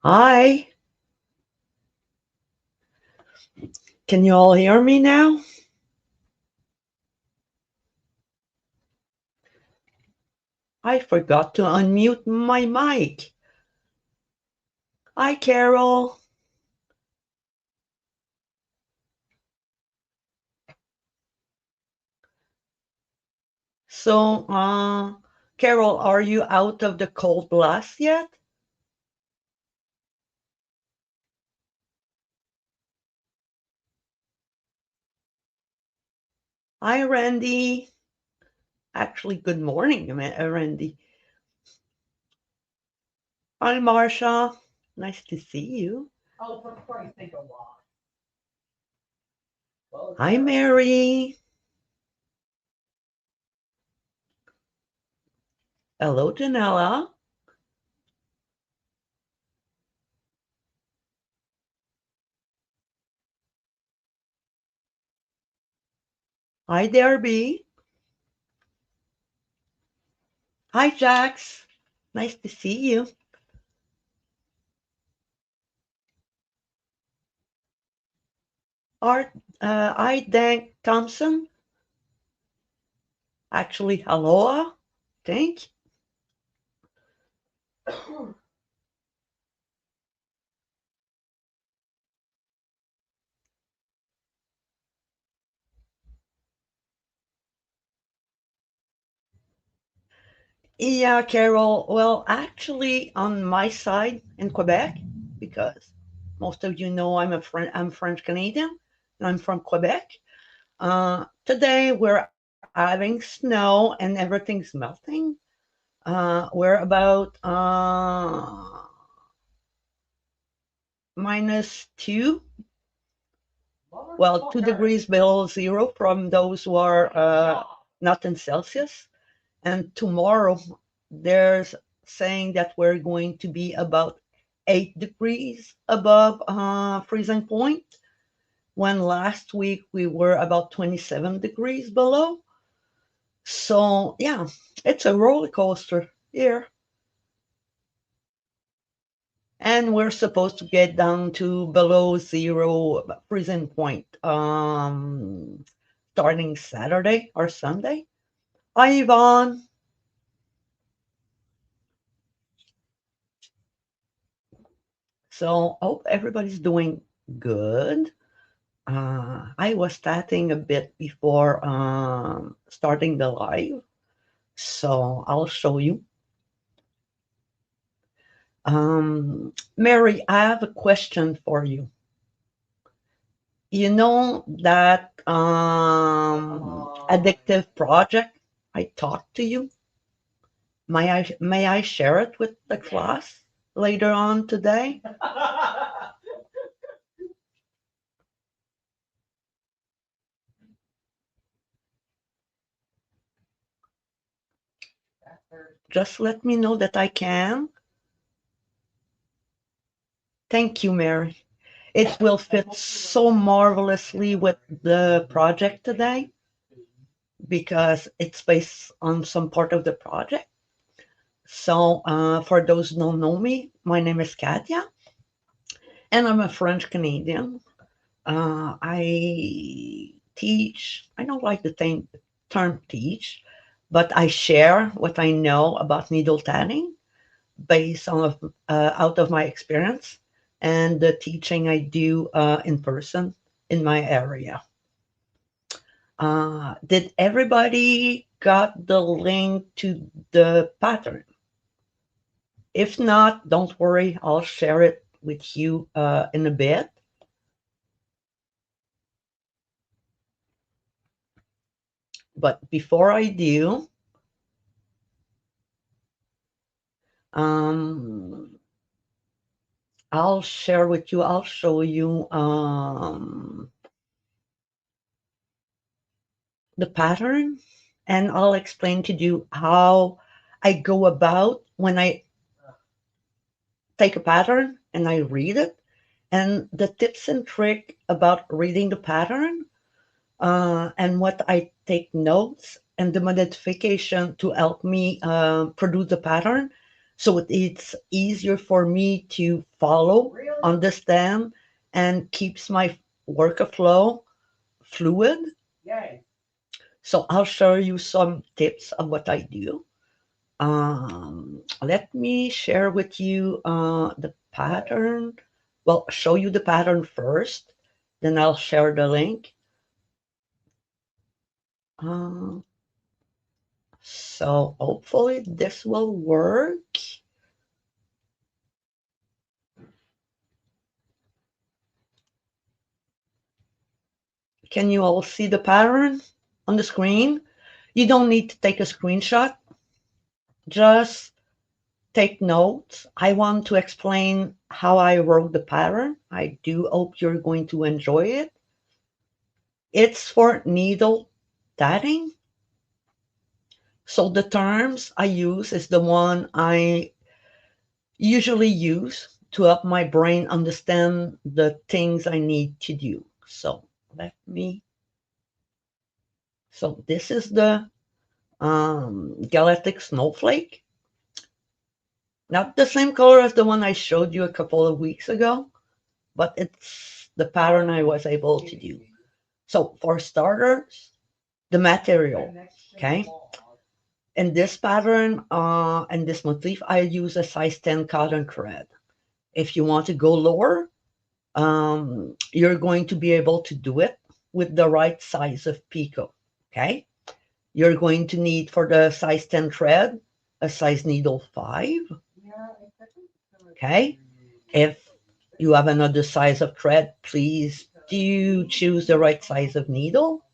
Hi, can you all hear me now? I forgot to unmute my mic. Hi, Carol. So, Carol, are you out of the cold blast yet? Hi, Randy. Actually, good morning, Randy. Hi, Marsha. Nice to see you. Hi, Mary. Hello, Janella. Hi, Derby. Hi, Jax. Nice to see you. Art, hi, Dan Thompson. Actually, aloha. Thank Yeah, Carol. Well, actually, on my side in Quebec, because most of you know I'm French Canadian, and I'm from Quebec. Today we're having snow and everything's melting. We're about -2, well, 2 degrees below zero from those who are not in Celsius. And tomorrow, there's saying that we're going to be about 8 degrees above freezing point, when last week we were about 27 degrees below. So, yeah, it's a roller coaster here. And we're supposed to get down to below zero freezing point starting Saturday or Sunday. Hi, Yvonne. So, hope everybody's doing good. I was tatting a bit before starting the live, so I'll show you. Mary, I have a question for you. You know that addictive project I talked to you? May I share it with the class later on today? Just let me know that I can. Thank you, Mary. It will fit so marvelously with the project today because it's based on some part of the project. So, for those who don't know me, my name is Katya, and I'm a French Canadian. I teach, I don't like the term teach, but I share what I know about needle tatting based on out of my experience and the teaching I do in person in my area. Did everybody got the link to the pattern? If not, don't worry, I'll share it with you in a bit. But before I do, um, I'll share with you, I'll show you the pattern, and I'll explain to you how I go about when I take a pattern and I read it, and the tips and trick about reading the pattern, and what I take notes and the modification to help me produce the pattern So it's easier for me to follow, understand, and keeps my workflow fluid. So I'll show you some tips of what I do. Let me share with you the pattern. Well, show you the pattern first, then I'll share the link. Uh, so hopefully this will work. Can you all see the pattern on the screen? You don't need to take a screenshot. Just take notes. I want to explain how I wrote the pattern. I do hope you're going to enjoy it. It's for needle tatting. So the terms I use is the one I usually use to help my brain understand the things I need to do. So let me. So this is the Galactic Snowflake. Not the same color as the one I showed you a couple of weeks ago, but it's the pattern I was able to do. So for starters, the material, okay? In this pattern and this motif, I use a size 10 cotton thread. If you want to go lower, you're going to be able to do it with the right size of picot, okay? You're going to need for the size 10 thread, a size needle 5, okay? If you have another size of thread, please do choose the right size of needle,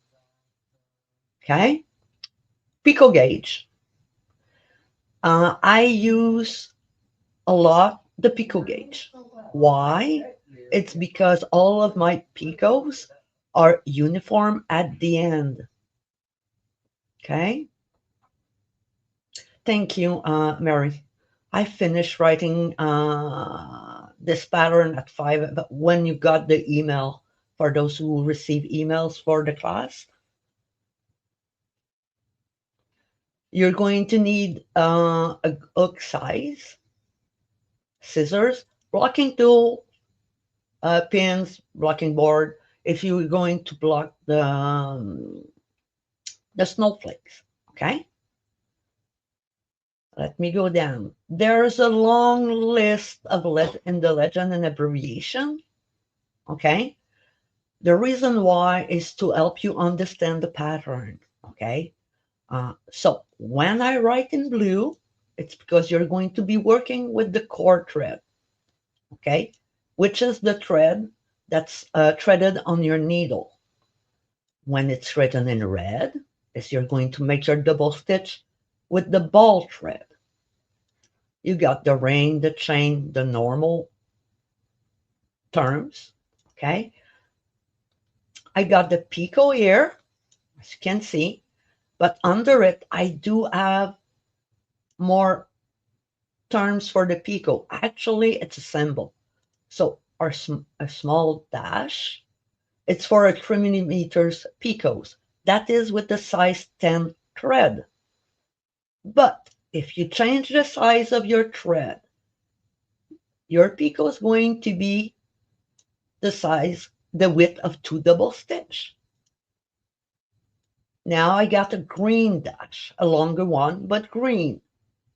okay? Picot gauge. I use a lot the picot gauge. Why? It's because all of my picots are uniform at the end. Okay. Thank you, Mary. I finished writing this pattern at 5. But when you got the email, for those who receive emails for the class, you're going to need a hook size, scissors, blocking tool, pins, blocking board. If you're going to block the snowflakes, okay? Let me go down. There's a long list of in the legend and abbreviation, okay? The reason why is to help you understand the pattern, okay? So when I write in blue, it's because you're going to be working with the core thread, okay? Which is the thread that's threaded on your needle. When it's written in red, is you're going to make your double stitch with the ball thread. You got the ring, the chain, the normal terms, okay? I got the picot here, as you can see, but under it, I do have more terms for the picot. Actually, it's a symbol. So a small dash, it's for a 3 millimeters picots. That is with the size 10 thread. But if you change the size of your thread, your picot is going to be the width of 2 double stitch. Now I got a green dash, a longer one, but green.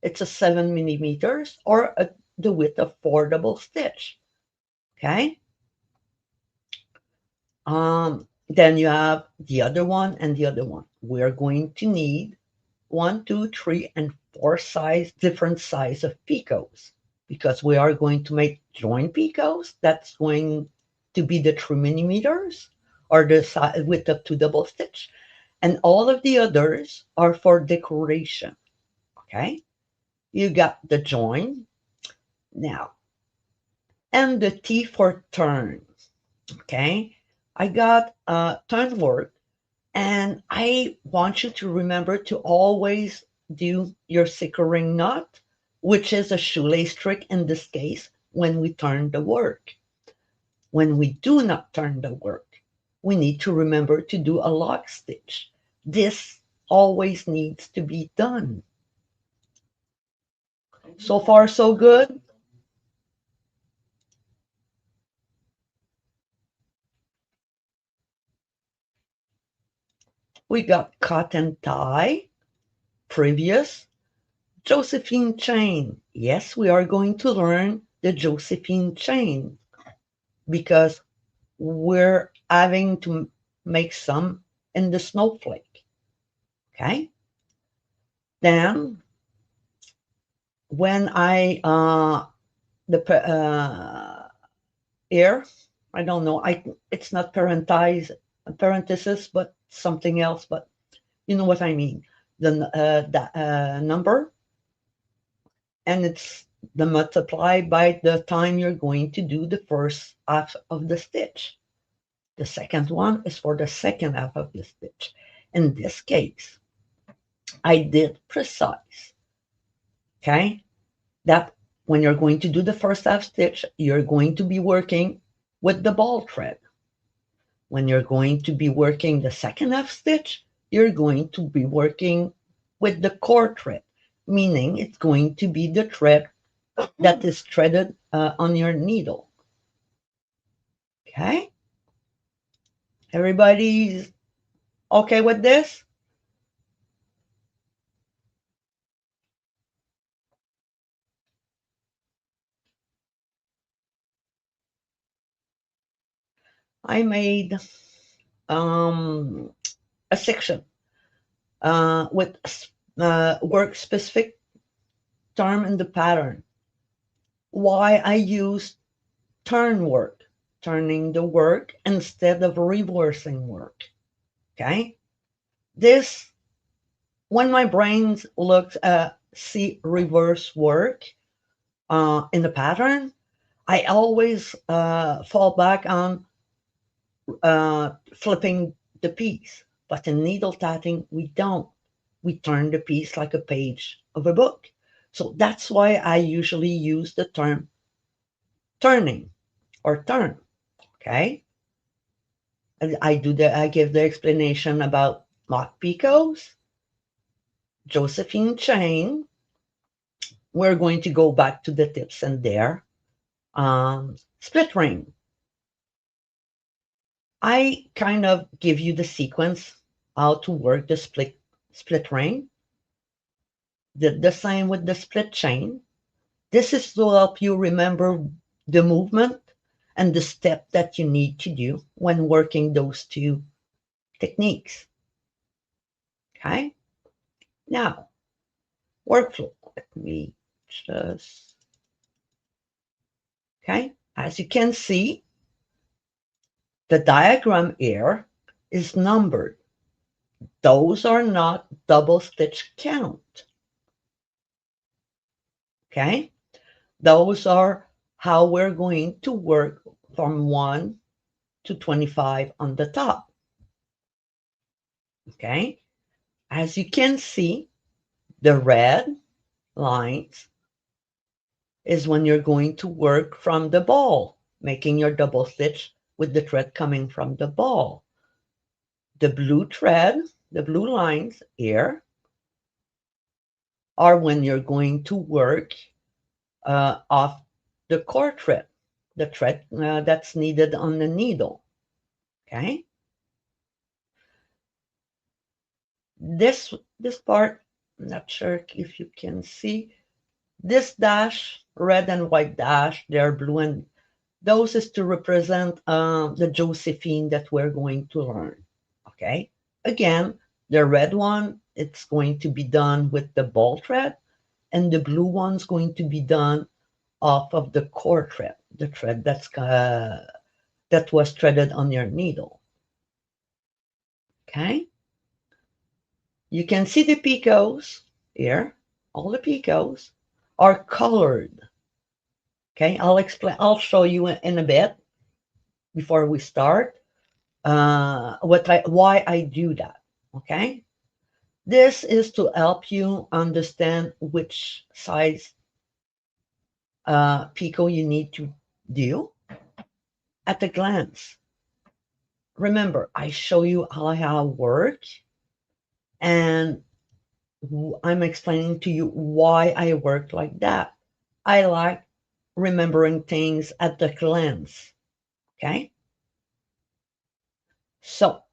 It's a 7 millimeters or the width of 4 double stitch. Okay. Then you have the other one and the other one. We're going to need 1, 2, 3, and 4 different size of picots because we are going to make joint picots. That's going to be the 3 millimeters or the width of 2 double stitch. And all of the others are for decoration. Okay. You got the join now and the T for turn. Okay. I got turn work, and I want you to remember to always do your securing knot, which is a shoelace trick in this case when we turn the work. When we do not turn the work, we need to remember to do a lock stitch. This always needs to be done. So far, so good. We got cotton tie, previous, Josephine chain. Yes, we are going to learn the Josephine chain because we're having to make some in the snowflake. Okay. Then when I the here, I don't know. It's not parenthesis, but something else. But you know what I mean. The number, and it's the multiply by the time you're going to do the first half of the stitch. The second one is for the second half of the stitch. In this case, I did precise. Okay, that when you're going to do the first half stitch, you're going to be working with the ball thread. When you're going to be working the second half stitch, you're going to be working with the cord thread, meaning it's going to be the thread that is threaded on your needle. Okay? Everybody's okay with this? I made a section with work specific term in the pattern. Why I use turn work, turning the work instead of reversing work. Okay? This, when my brain looks at see reverse work in the pattern, I always fall back on flipping the piece. But in needle tatting, we don't. We turn the piece like a page of a book. So that's why I usually use the term turning or turn. Okay. I give the explanation about mock picots, Josephine chain. We're going to go back to the tips and there. Split ring. I kind of give you the sequence how to work the split ring. The same with the split chain. This is to help you remember the movement and the step that you need to do when working those two techniques. Okay. Now, workflow. Let me just, okay. As you can see, the diagram here is numbered. Those are not double stitch count. Okay. Those are how we're going to work from 1 to 25 on the top. Okay. As you can see, the red lines is when you're going to work from the ball, making your double stitch with the thread coming from the ball. The blue thread, the blue lines here, are when you're going to work off the core thread, the thread that's needed on the needle. Okay. This part, I'm not sure if you can see. This dash, red and white dash, they're blue, and those is to represent the Josephine that we're going to learn. Okay. Again, the red one, it's going to be done with the ball thread, and the blue one's going to be done off of the core thread, the thread that was threaded on your needle. Okay. You can see the picots here. All the picots are colored. Okay, I'll show you in a bit before we start why I do that. Okay, this is to help you understand which size picot you need to do at a glance. Remember, I show you how I work, and I'm explaining to you why I work like that. I like remembering things at the glance. Okay. So,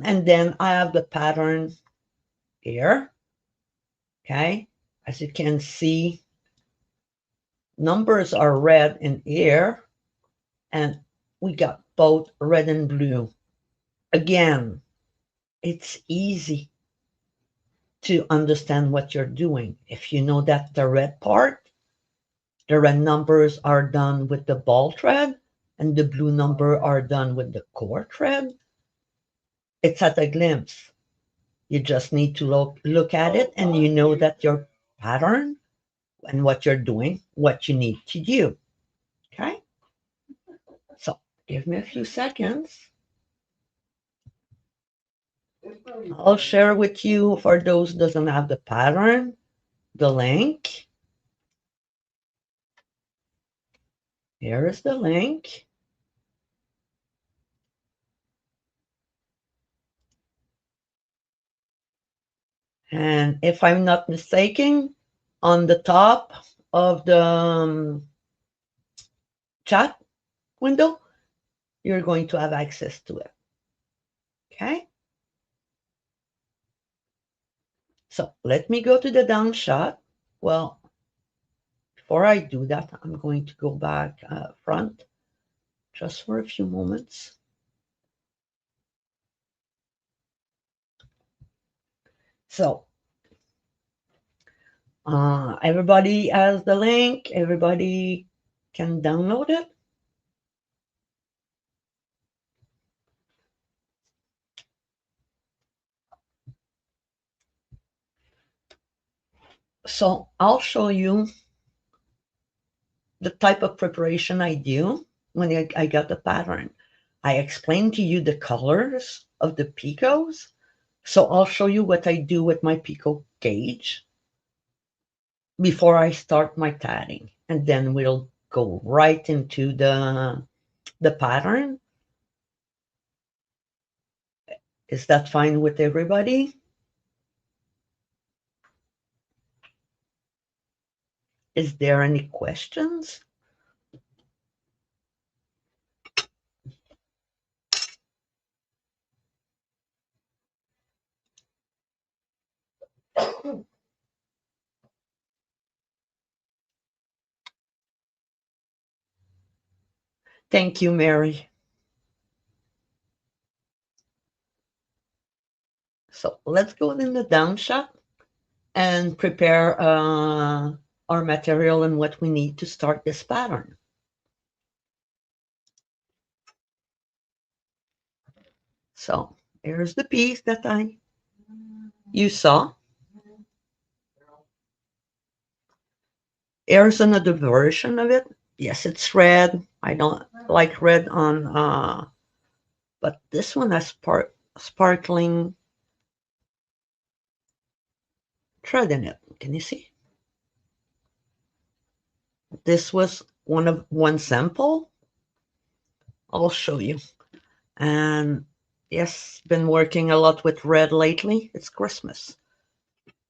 and then I have the pattern here. Okay. As you can see, numbers are red in here, and we got both red and blue. Again, it's easy to understand what you're doing. If you know that the red part, the red numbers are done with the ball thread and the blue number are done with the core thread, it's at a glimpse. You just need to look at it and you know that your pattern and what you're doing, what you need to do. Okay? So give me a few seconds. I'll share with you, for those who doesn't have the pattern, the link. Here is the link. And if I'm not mistaken, on the top of the chat window, you're going to have access to it. Okay? So let me go to the down shot. Well, before I do that, I'm going to go back front just for a few moments. So everybody has the link. Everybody can download it. So I'll show you the type of preparation I do when I got the pattern. I explain to you the colors of the picots. So I'll show you what I do with my picot gauge before I start my tatting. And then we'll go right into the pattern. Is that fine with everybody? Is there any questions? Thank you, Mary. So let's go in the down shot and prepare our material and what we need to start this pattern. So here's the piece that you saw. Here's another version of it. Yes, it's red. I don't like red on, but this one has sparkling thread in it. Can you see? This was one sample. I'll show you. And yes, been working a lot with red lately. It's Christmas.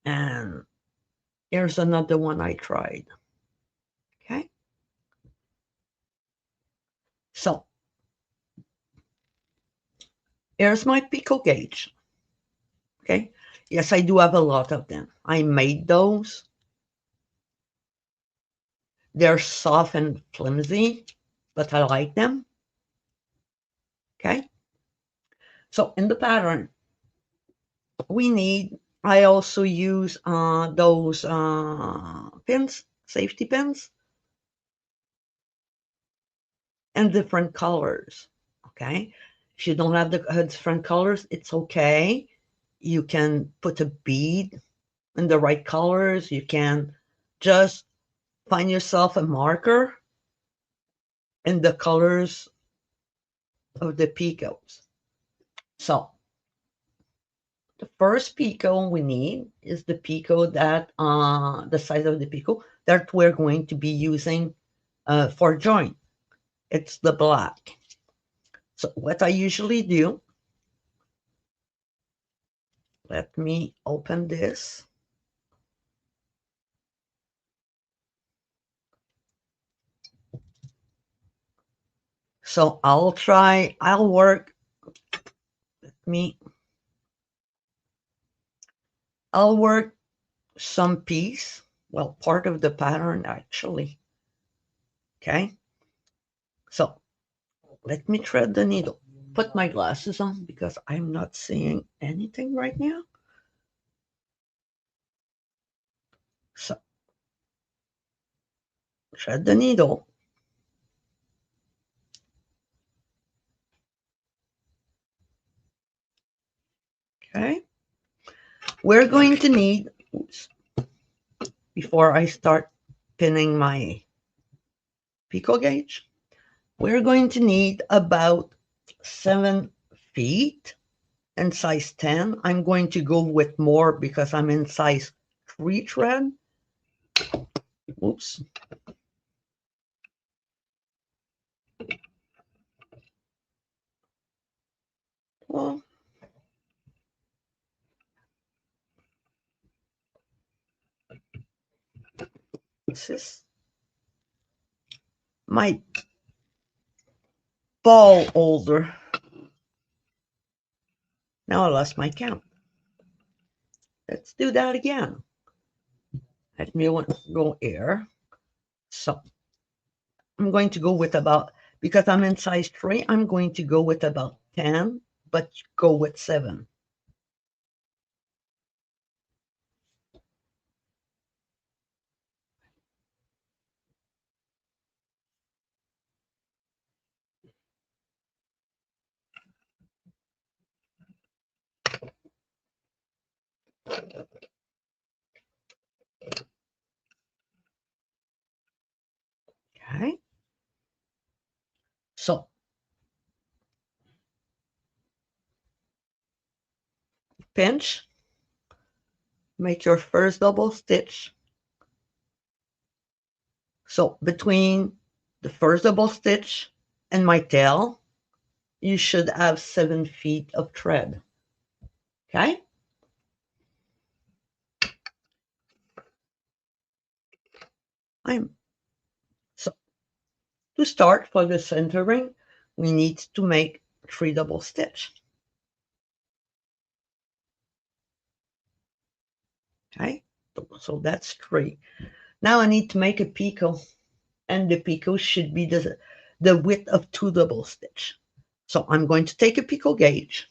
And here's another one I tried. Okay. So here's my picot gauge. Okay. Yes, I do have a lot of them. I made those. They're soft and flimsy, but I like them. Okay. So in the pattern, I also use those pins, safety pins, and different colors. Okay. If you don't have the different colors, it's okay. You can put a bead in the right colors. You can just find yourself a marker in the colors of the picots. So the first picot we need is the picot that the size of the picot that we're going to be using for join. It's the black. So what I usually do, Let me open this. So I'll work, I'll work some piece, well, part of the pattern actually. Okay, so let me thread the needle. Put my glasses on because I'm not seeing anything right now. So thread the needle. Okay, we're going to need, oops, before I start pinning my picot gauge, we're going to need about 7 feet and size 10. I'm going to go with more because I'm in size 3 thread. Oops. Well, this is my ball holder. Now I lost my count. Let's do that again. Let me go here. So I'm going to go with about, because I'm in size 3, I'm going to go with about 10, but go with 7. Okay. So pinch, make your first double stitch. So between the first double stitch and my tail, you should have 7 feet of thread. Okay. So to start for the centering, we need to make 3 double stitch. Okay, so that's 3. Now I need to make a picot, and the picot should be the width of 2 double stitch. So I'm going to take a picot gauge.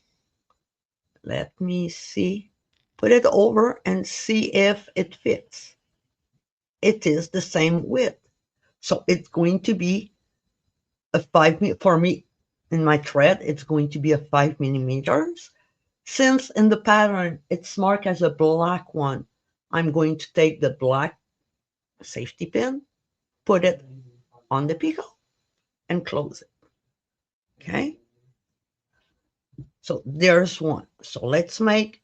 Let me see. Put it over and see if it fits. It is the same width. So it's going to be a 5, for me, in my thread, it's going to be a 5 millimeters. Since in the pattern it's marked as a black one, I'm going to take the black safety pin, put it on the picot, and close it. Okay, so there's one. So let's make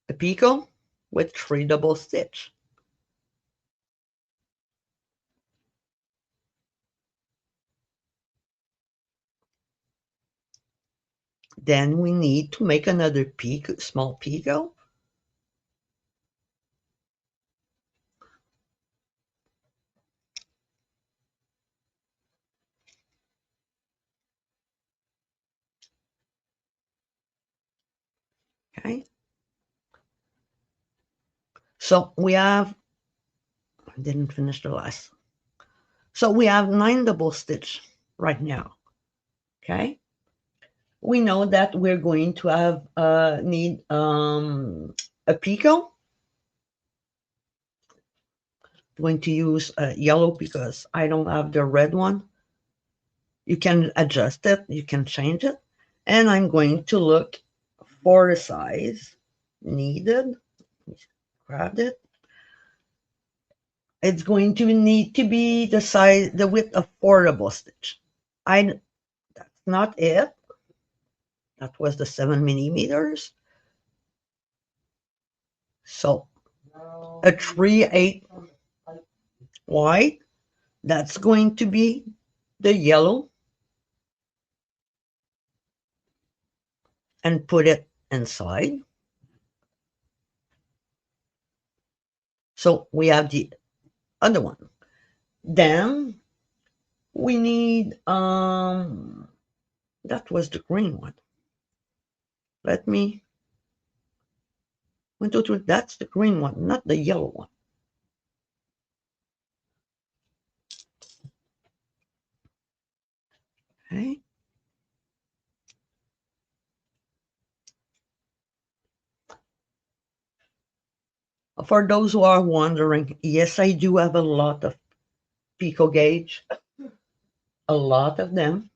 a picot with 3 double stitch. Then we need to make another picot, small picot. Okay, so we have, I didn't finish the last. So we have 9 double stitch right now. Okay, we know that we're going to have need a picot. I'm going to use yellow because I don't have the red one. You can adjust it, you can change it, and I'm going to look for the size needed. Grab it. It's going to need to be the size, the width of 4 double stitch. That's not it. That was the 7 millimeters. So a 3/8 white, that's going to be the yellow. and put it inside. So we have the other one. Then we need that was the green one. Let me 1, 2, 3. That's the green one, not the yellow one. Okay. For those who are wondering, yes, I do have a lot of pico gauge, a lot of them.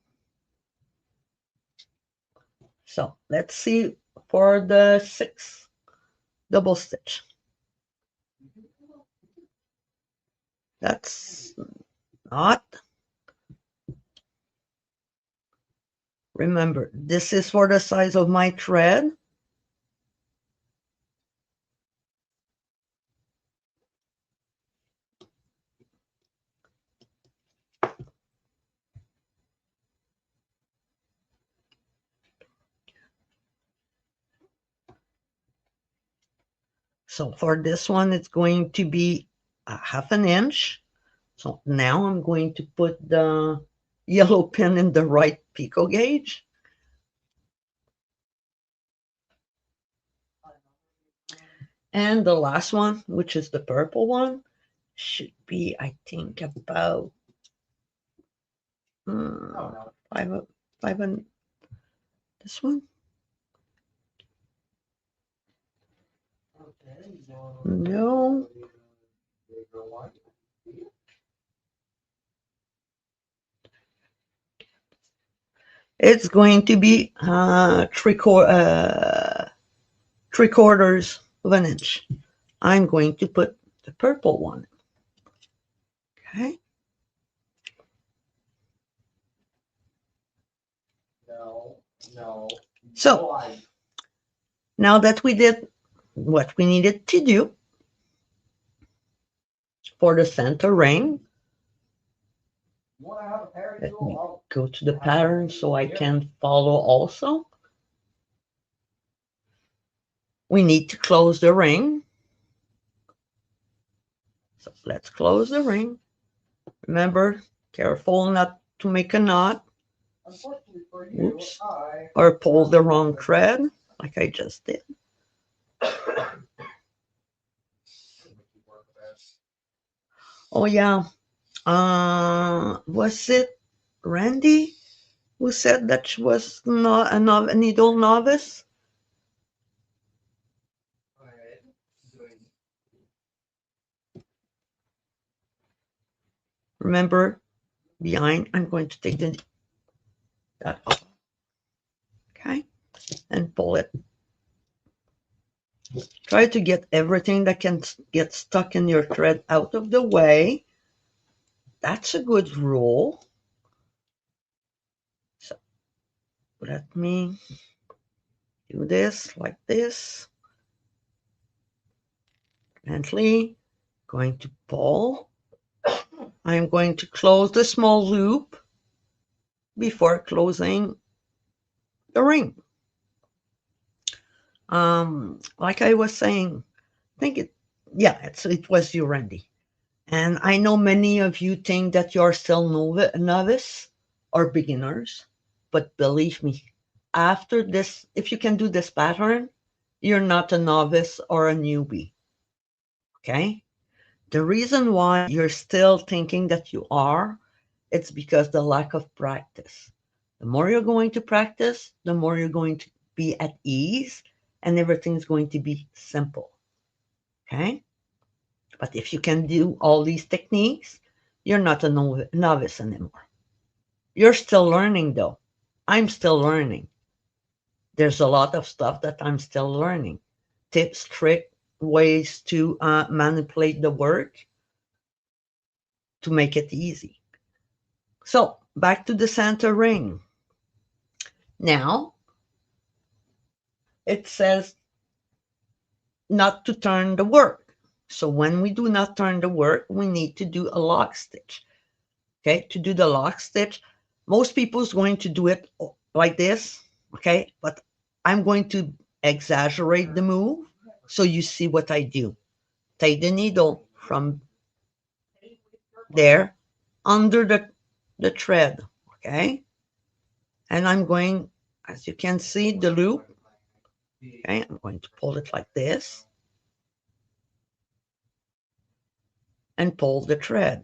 So let's see for the 6 double stitch. That's not. Remember, this is for the size of my thread. So for this one, it's going to be a 1/2 inch. So now I'm going to put the yellow pin in the right pico gauge. And the last one, which is the purple one, should be, I think, about five and this one. No. It's going to be 3/4 of an inch. I'm going to put the purple one. Okay. So now that we did what we needed to do for the center ring, let me go to the pattern so I can follow also. We need to close the ring. So let's close the ring. Remember, careful not to make a knot. Oops. Or pull the wrong thread like I just did. Oh yeah. Was it Randy who said that she was not a needle novice? Remember, behind, I'm going to take that off. Okay, and pull it. Try to get everything that can get stuck in your thread out of the way. That's a good rule. So let me do this like this. Gently, going to pull. I'm going to close the small loop before closing the ring. Like I was saying, I think it was you, Randy. And I know many of you think that you're still novice or beginners, but believe me, after this, if you can do this pattern, you're not a novice or a newbie. Okay? The reason why you're still thinking that you are, it's because the lack of practice. The more you're going to practice, the more you're going to be at ease and everything's going to be simple. Okay? But if you can do all these techniques, you're not a novice anymore. You're still learning though. I'm still learning. There's a lot of stuff that I'm still learning. Tips, tricks, ways to manipulate the work to make it easy. So back to the center ring. Now it says not to turn the work. So when we do not turn the work, we need to do a lock stitch. Okay, to do the lock stitch, most people's going to do it like this. Okay, but I'm going to exaggerate the move so you see what I do. Take the needle from there under the thread, okay? And I'm going, as you can see, the loop, okay? I'm going to pull it like this and pull the thread.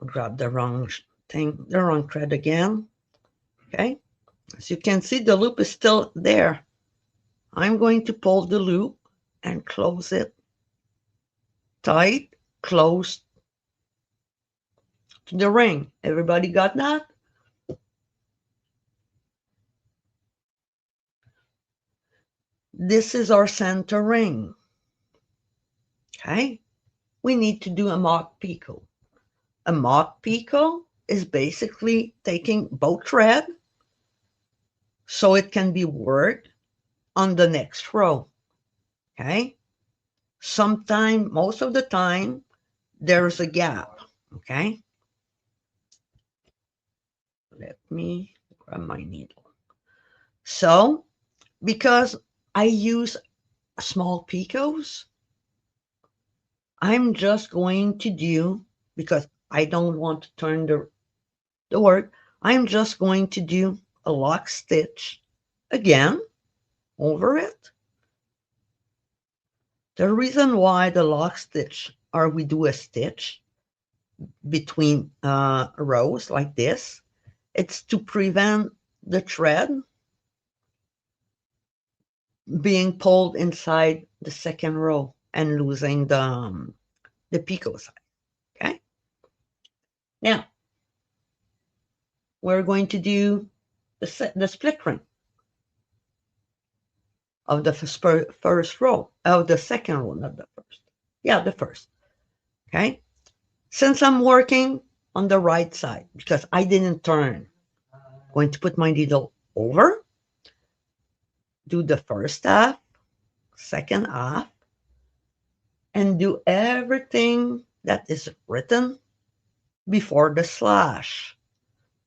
Grab the wrong thing, the wrong thread again, okay? As you can see, the loop is still there. I'm going to pull the loop and close it tight, close to the ring. Everybody got that? This is our center ring, okay? We need to do a mock picot. A mock picot is basically taking both thread so it can be worked on the next row, okay? Sometime, most of the time, there's a gap, okay? Let me grab my needle. So, because I use small picots, I'm just going to do, because I don't want to turn the work, I'm just going to do a lock stitch again over it. The reason why the lock stitch, or we do a stitch between rows like this, it's to prevent the thread being pulled inside the second row and losing the picot side, okay? Now, we're going to do the split ring of the first row, of the second row, not the first. Yeah, the first, okay? Since I'm working on the right side, because I didn't turn, I'm going to put my needle over, do the first half, second half, and do everything that is written before the slash.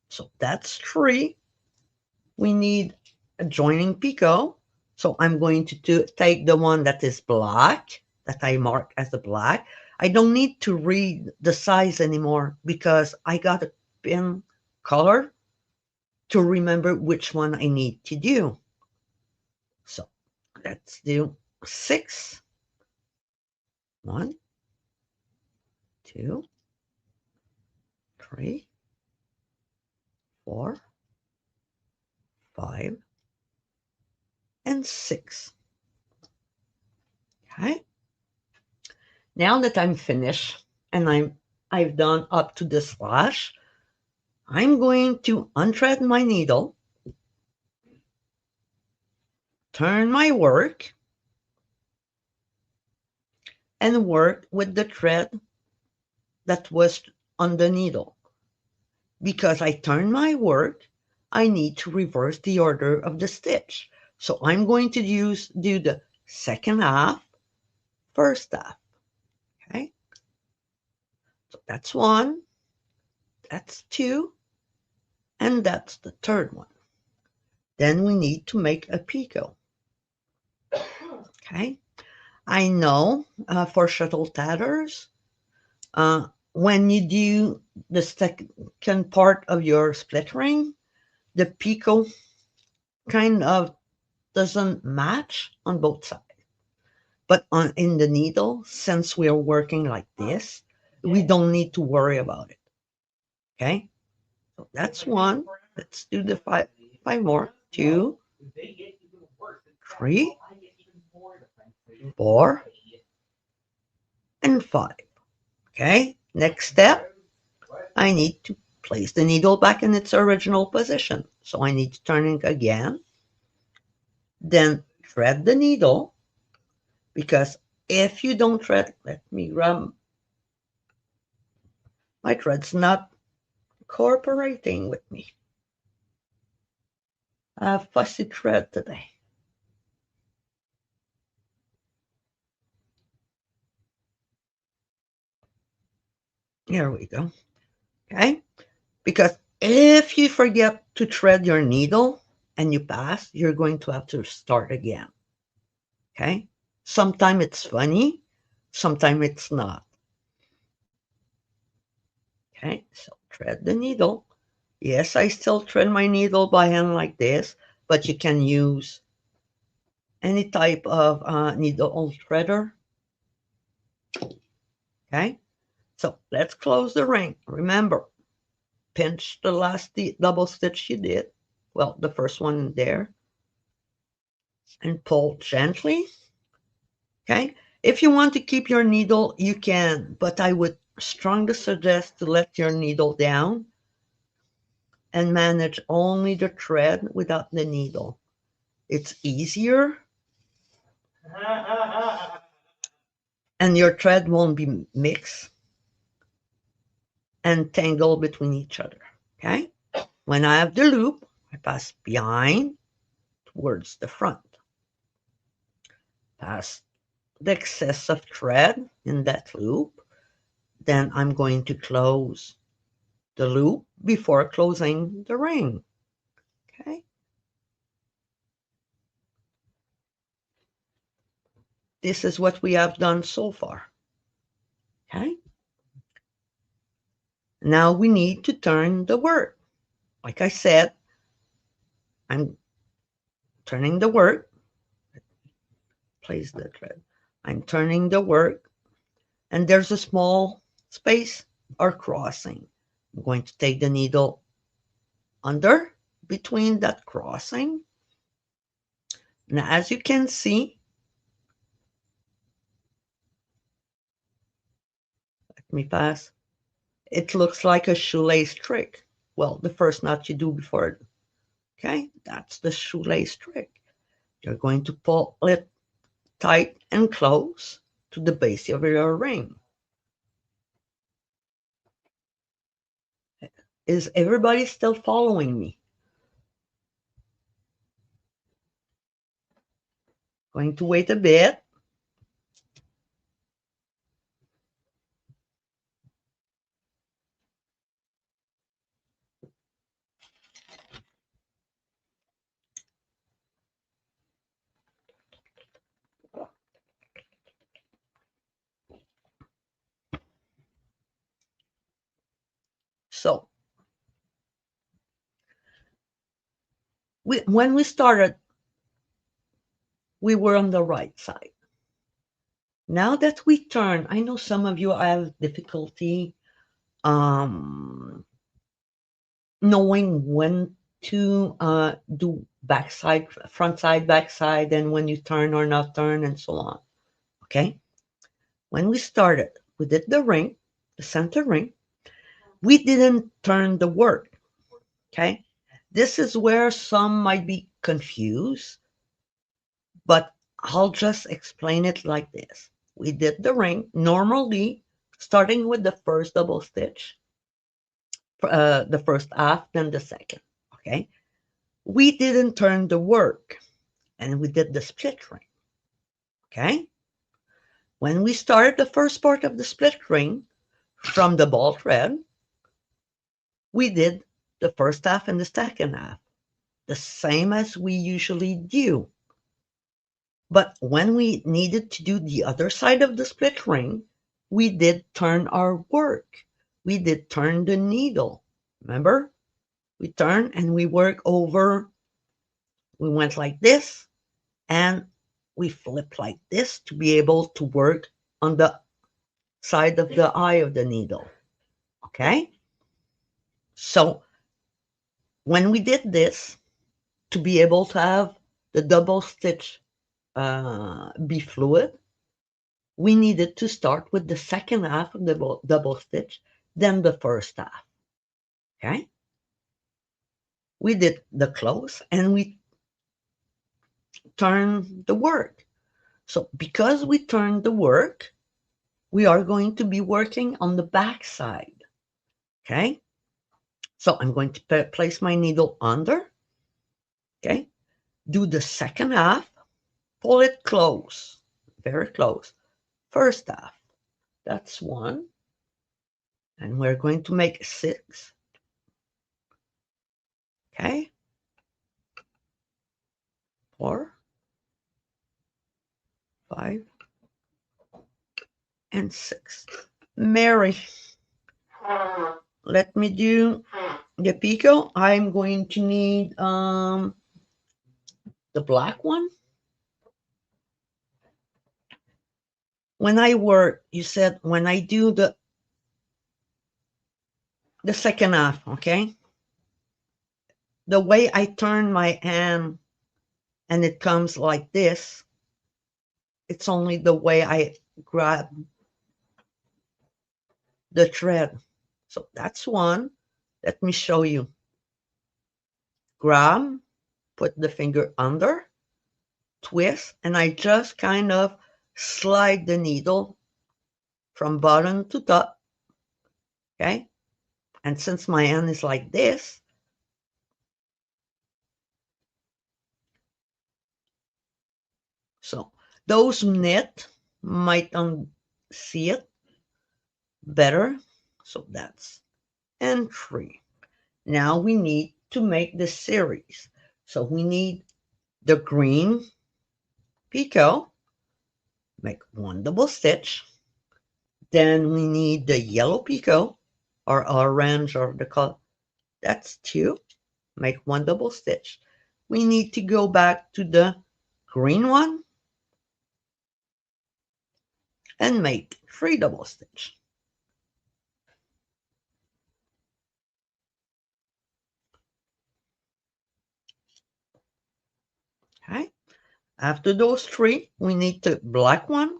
So that's 3. We need a joining picot. So I'm going to take the one that is black, that I mark as a black. I don't need to read the size anymore because I got a pin color to remember which one I need to do. So let's do 6. 1, 2, 3, 4, 5, and 6. Okay. Now that I'm finished and I've done up to the slash, I'm going to unthread my needle, turn my work, and work with the thread that was on the needle. Because I turn my work, I need to reverse the order of the stitch. So I'm going to do the second half, first half. Okay. So that's 1, that's 2, and that's the third one. Then we need to make a picot. Okay. I know for shuttle tatters, when you do the second part of your split ring, the picot kind of doesn't match on both sides. But in the needle, since we're working like this, we don't need to worry about it. Okay, so that's 1. Let's do the five more. 2, 3, 4, and 5. Okay, next step, I need to place the needle back in its original position. So I need to turn it again, then thread the needle, because if you don't thread, let me grab, my thread's not cooperating with me. I have fussy thread today. Here we go. Okay. Because if you forget to thread your needle and you pass, you're going to have to start again. Okay. Sometimes it's funny, sometimes it's not. Okay. So thread the needle. Yes, I still thread my needle by hand like this, but you can use any type of needle threader. Okay. So let's close the ring. Remember, pinch the last double stitch you did. Well, the first one there. And pull gently. Okay. If you want to keep your needle, you can, but I would strongly suggest to let your needle down and manage only the thread without the needle. It's easier and your thread won't be mixed and tangled between each other. Okay. When I have the loop, I pass behind towards the front. Pass the excess of thread in that loop. Then I'm going to close the loop before closing the ring. Okay. This is what we have done so far. Okay. Now we need to turn the work. Like I said, I'm turning the work. Place the thread. I'm turning the work, and there's a small space or crossing. I'm going to take the needle under between that crossing. Now, as you can see, let me pass. It looks like a shoelace trick. Well, the first knot you do before, okay, that's the shoelace trick. You're going to pull it tight and close to the base of your ring. Is everybody still following me? Going to wait a bit. So, when we started, we were on the right side. Now that we turn, I know some of you have difficulty knowing when to do backside, front side, backside, and when you turn or not turn, and so on. Okay. When we started, we did the ring, the center ring. We didn't turn the work. Okay. This is where some might be confused, but I'll just explain it like this. We did the ring normally, starting with the first double stitch, the first half, then the second. Okay. We didn't turn the work and we did the split ring. Okay. When we started the first part of the split ring from the ball thread, we did the first half and the second half, the same as we usually do. But when we needed to do the other side of the split ring, we did turn our work. We did turn the needle. Remember? We turn and we work over. We went like this and we flip like this to be able to work on the side of the eye of the needle. Okay? So when we did this, to be able to have the double stitch be fluid, we needed to start with the second half of the double stitch, then the first half. Okay? We did the close and we turned the work. So because we turned the work, we are going to be working on the back side. Okay? So I'm going to place my needle under. Okay? Do the second half, pull it close, very close. First half, that's one. And we're going to make 6. Okay. 4, 5, and 6. Mary, let me do the picot. I'm going to need the black one. When I work, you said when I do the second half, okay? The way I turn my hand and it comes like this, it's only the way I grab the thread. So that's one. Let me show you. Grab, put the finger under, twist, and I just kind of slide the needle from bottom to top. Okay? And since my hand is like this, so those knit might see it better. So that's and 3. Now we need to make the series. So we need the green picot, make 1 double stitch. Then we need the yellow picot or orange or the color. That's 2. Make 1 double stitch. We need to go back to the green one and make 3 double stitch. Okay. After those 3, we need the black one.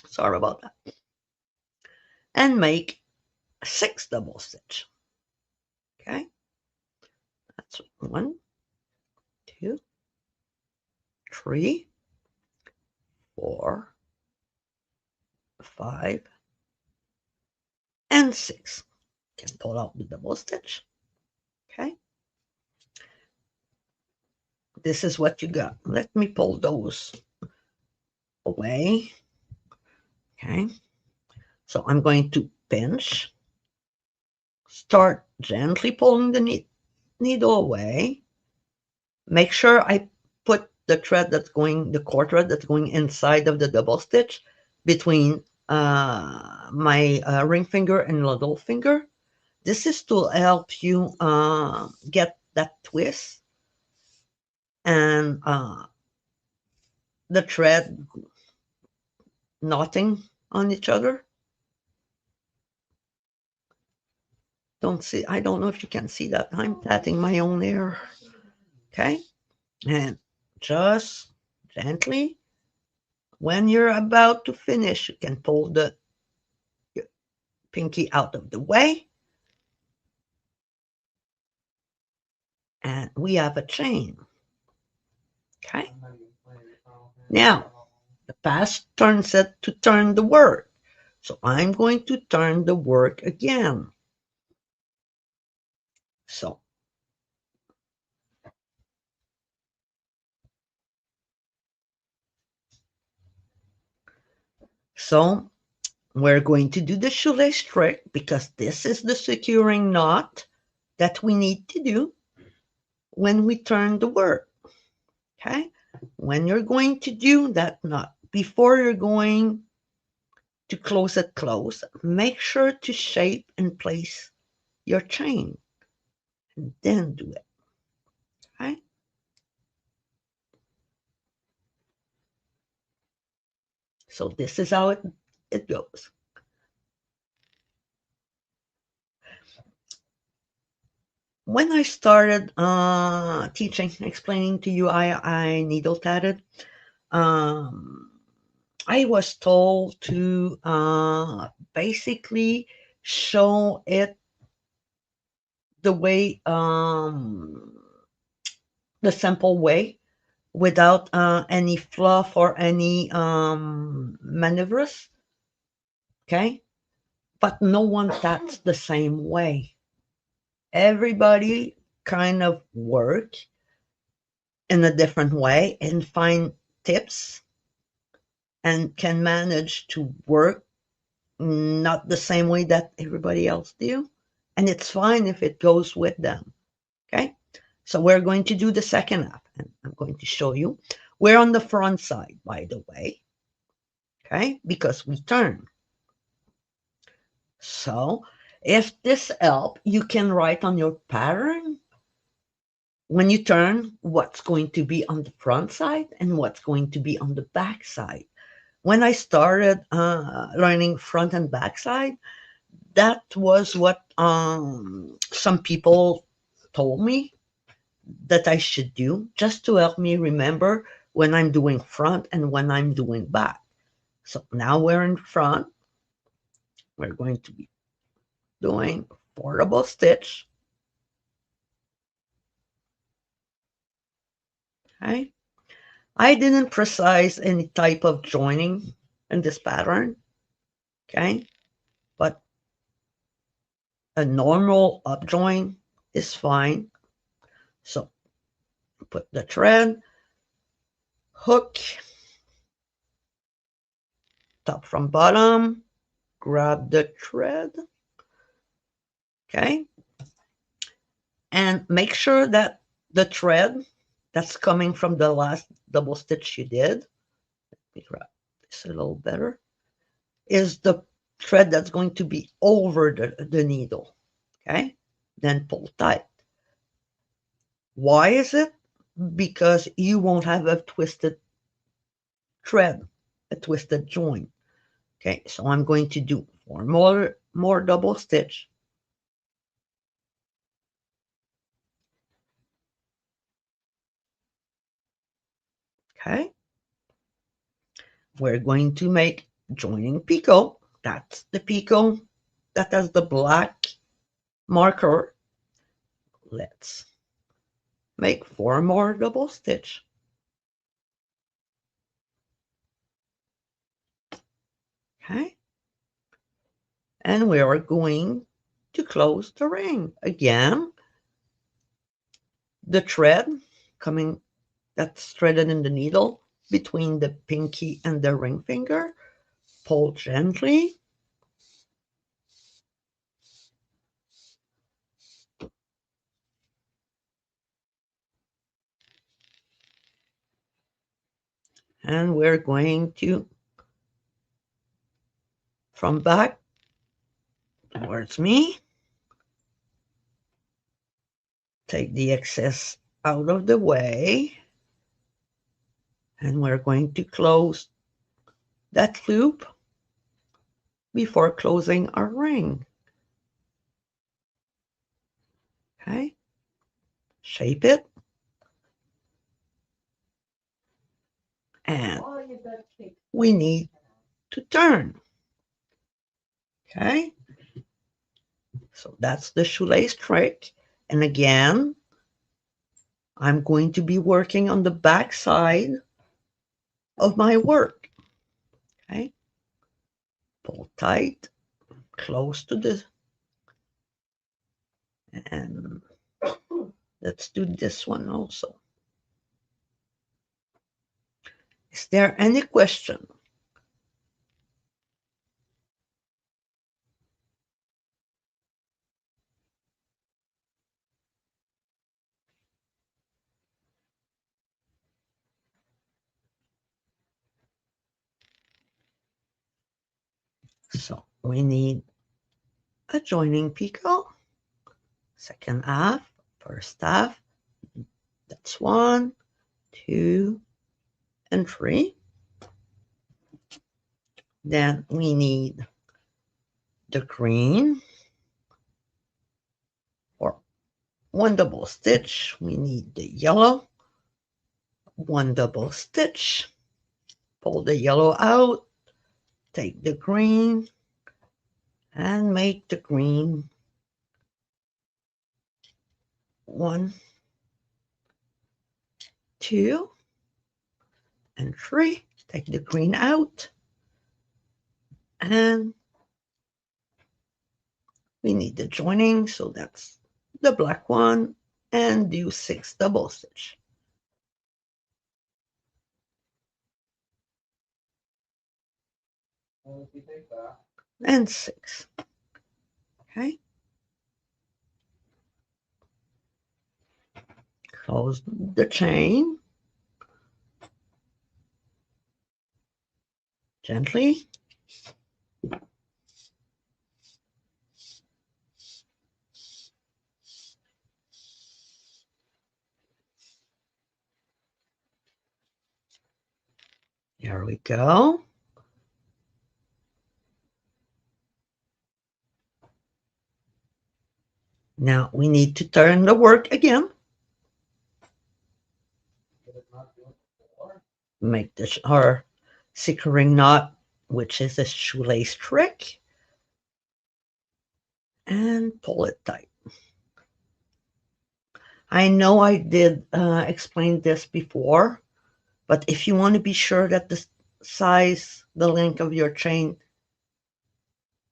Sorry about that. And make 6 double stitch. Okay. That's 1, 2, 3, 4, 5, and 6. Can pull out the double stitch. Okay. This is what you got. Let me pull those away. Okay. So I'm going to pinch. Start gently pulling the needle away. Make sure I put the thread that's going, the core thread that's going inside of the double stitch between my ring finger and little finger. This is to help you get that twist and the thread knotting on each other. I don't know if you can see that. I'm tatting my own hair. Okay. And just gently, when you're about to finish, you can pull the pinky out of the way. And we have a chain. Okay. Now, the past turns it to turn the word. So I'm going to turn the word again. So we're going to do the shoelace trick because this is the securing knot that we need to do when we turn the word. Okay? When you're going to do that knot, before you're going to close it close, make sure to shape and place your chain and then do it. Okay? So this is how it goes. When I started teaching, explaining to you, I needle tatted. I was told to basically show it the way, the simple way, without any fluff or any maneuvers. Okay, but no one tats the same way. Everybody kind of work in a different way and find tips and can manage to work not the same way that everybody else do, and it's fine if it goes with them. Okay, so we're going to do the second half, and I'm going to show you. We're on the front side, by the way, okay, because we turn. So if this helps, you can write on your pattern when you turn what's going to be on the front side and what's going to be on the back side. When I started learning front and back side, that was what some people told me that I should do, just to help me remember when I'm doing front and when I'm doing back. So now we're in front. We're going to be doing 4 double stitch. Okay. I didn't precise any type of joining in this pattern. Okay. But a normal up join is fine. So put the thread, hook, top from bottom, grab the thread. Okay. And make sure that the thread that's coming from the last double stitch you did, let me grab this a little better, is the thread that's going to be over the needle. Okay. Then pull tight. Why is it? Because you won't have a twisted thread, a twisted join. Okay, so I'm going to do 4 more double stitch. Okay, we're going to make joining picot. That's the picot that has the black marker. Let's make 4 more double stitch. Okay, and we are going to close the ring again. The thread coming, that's threaded in the needle between the pinky and the ring finger, pull gently. And we're going to, from back towards me, take the excess out of the way. And we're going to close that loop before closing our ring. Okay, shape it. And we need to turn. Okay, so that's the shoelace trick. And again, I'm going to be working on the back side of my work. Okay, pull tight, close to the, and let's do this one also. Is there any question? So we need a joining picot, second half, first half. That's 1, 2, and 3. Then we need the green for 1 double stitch. We need the yellow, 1 double stitch. Pull the yellow out, take the green, and make the green 1, 2, and 3. Take the green out, and we need the joining, so that's the black one, and do 6 double stitch. and 6. Okay. Close the chain gently. There we go. Now we need to turn the work again. Make our secret ring knot, which is a shoelace trick, and pull it tight. I know I did explain this before, but if you want to be sure that the size, the length of your chain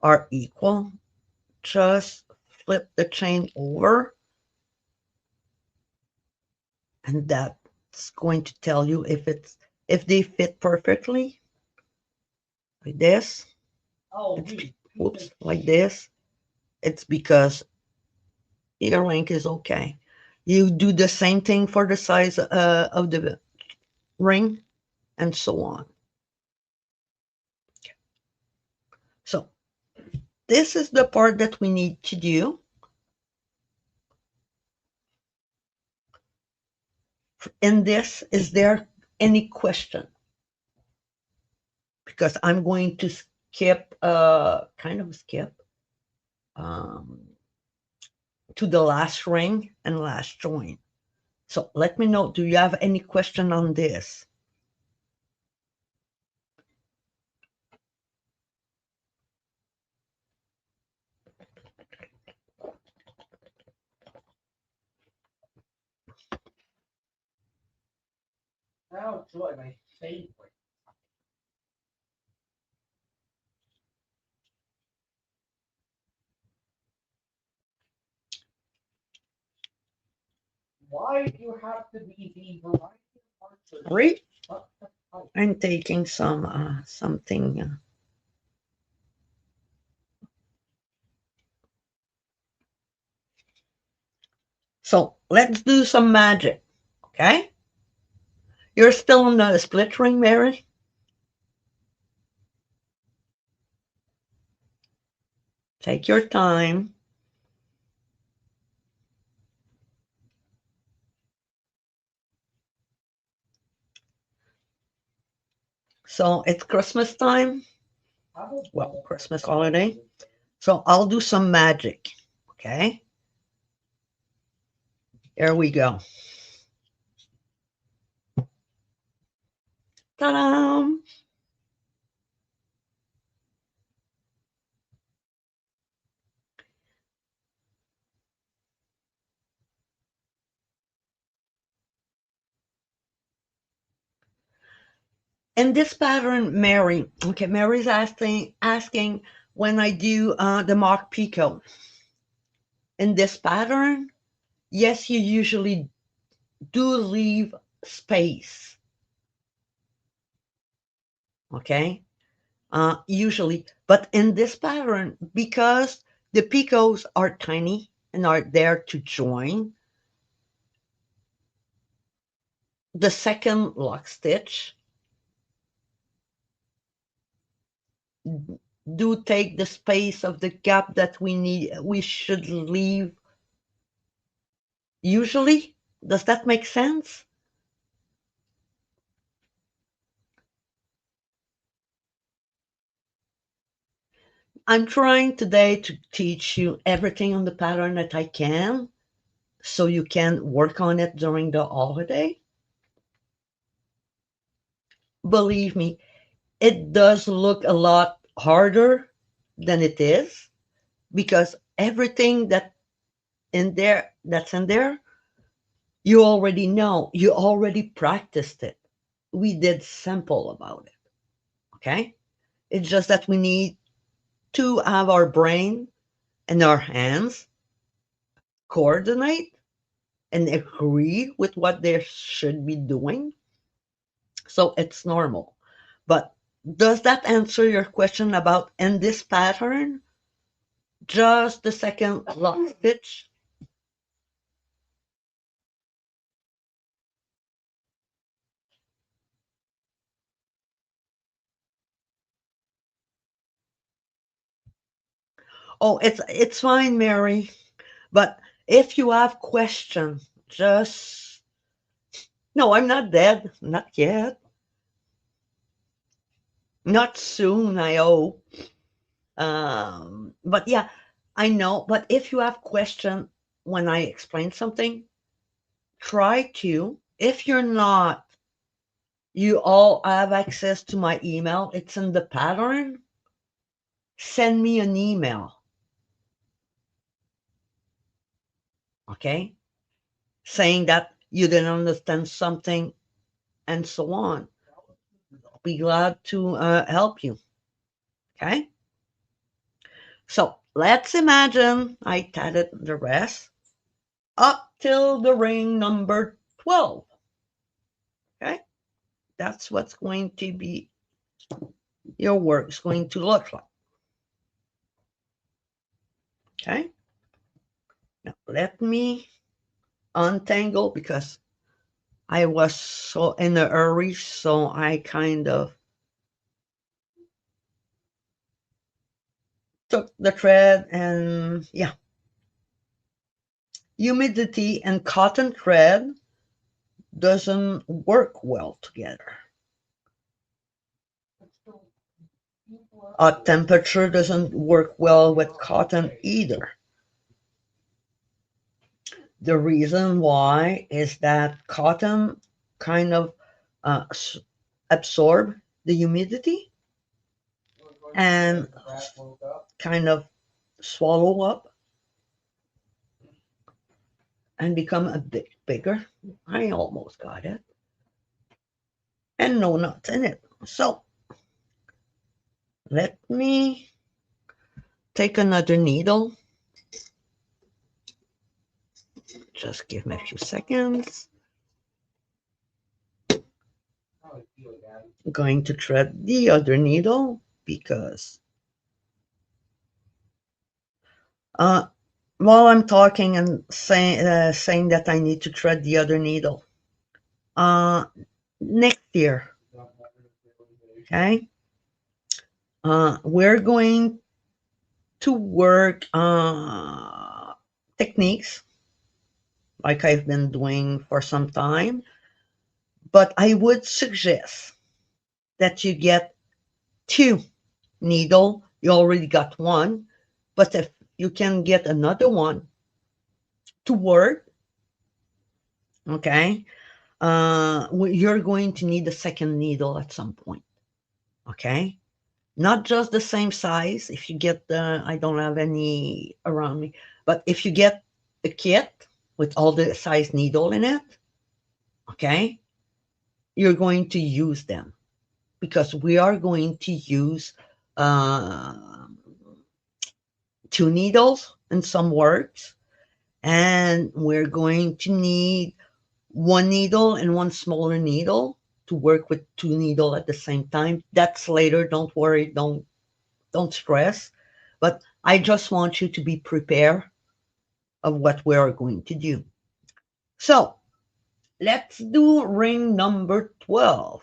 are equal, just flip the chain over, and that's going to tell you if they fit perfectly. Like this. Whoops, like this. It's because your length is okay. You do the same thing for the size of the ring, and so on. So this is the part that we need to do. In this, is there any question? Because I'm going to skip, kind of skip, to the last ring and last join. So let me know, do you have any question on this? Oh, joy, my favorite. Why do you have to be the variety? I'm taking some something. So let's do some magic, okay? You're still on the split ring, Mary? Take your time. So it's Christmas time. Well, Christmas holiday. So I'll do some magic, okay? Here we go. Ta-da! In this pattern, Mary, okay, Mary's asking when I do the mock picot. In this pattern, yes, you usually do leave space, okay? Usually, but in this pattern, because the picots are tiny and are there to join, the second lock stitch do take the space of the gap that we should leave usually. Does that make sense? I'm trying today to teach you everything on the pattern that I can so you can work on it during the holiday. Believe me, it does look a lot harder than it is because everything that's in there, you already know, you already practiced it. We did sample about it. Okay? It's just that we need to have our brain and our hands coordinate and agree with what they should be doing. So it's normal. But Does that answer your question about in this pattern? Just the second lock stitch. Oh, it's fine, Mary. But if you have questions, just no, I'm not dead. Not yet. Not soon, I hope. But yeah, I know. But if you have question when I explain something, try to. If you're not, you all have access to my email. It's in the pattern. Send me an email, okay? Saying that you didn't understand something and so on. I'll be glad to help you, okay? So let's imagine I tatted the rest up till the ring number 12, okay? That's what's going to be your work's going to look like, okay? Now let me untangle because I was so in a hurry, so I kind of took the thread and yeah. Humidity and cotton thread doesn't work well together. Hot temperature doesn't work well with cotton either. The reason why is that cotton kind of uh, absorb the humidity and kind of swallow up and become a bit bigger. I almost got it. And no nuts in it. So let me take another needle. Just give me a few seconds. I'm going to thread the other needle because while I'm talking and saying that I need to thread the other needle, next year, okay, we're going to work techniques like I've been doing for some time, but I would suggest that you get two needle. You already got one, but if you can get another one to work, okay, you're going to need a second needle at some point, okay? Not just the same size. If you get the, I don't have any around me, but if you get the kit with all the size needle in it, okay, you're going to use them because we are going to use uh, two needles in some works, and we're going to need one needle and one smaller needle to work with two needle at the same time. That's later. Don't worry. Don't stress. But I just want you to be prepared of what we are going to do. So let's do ring number 12.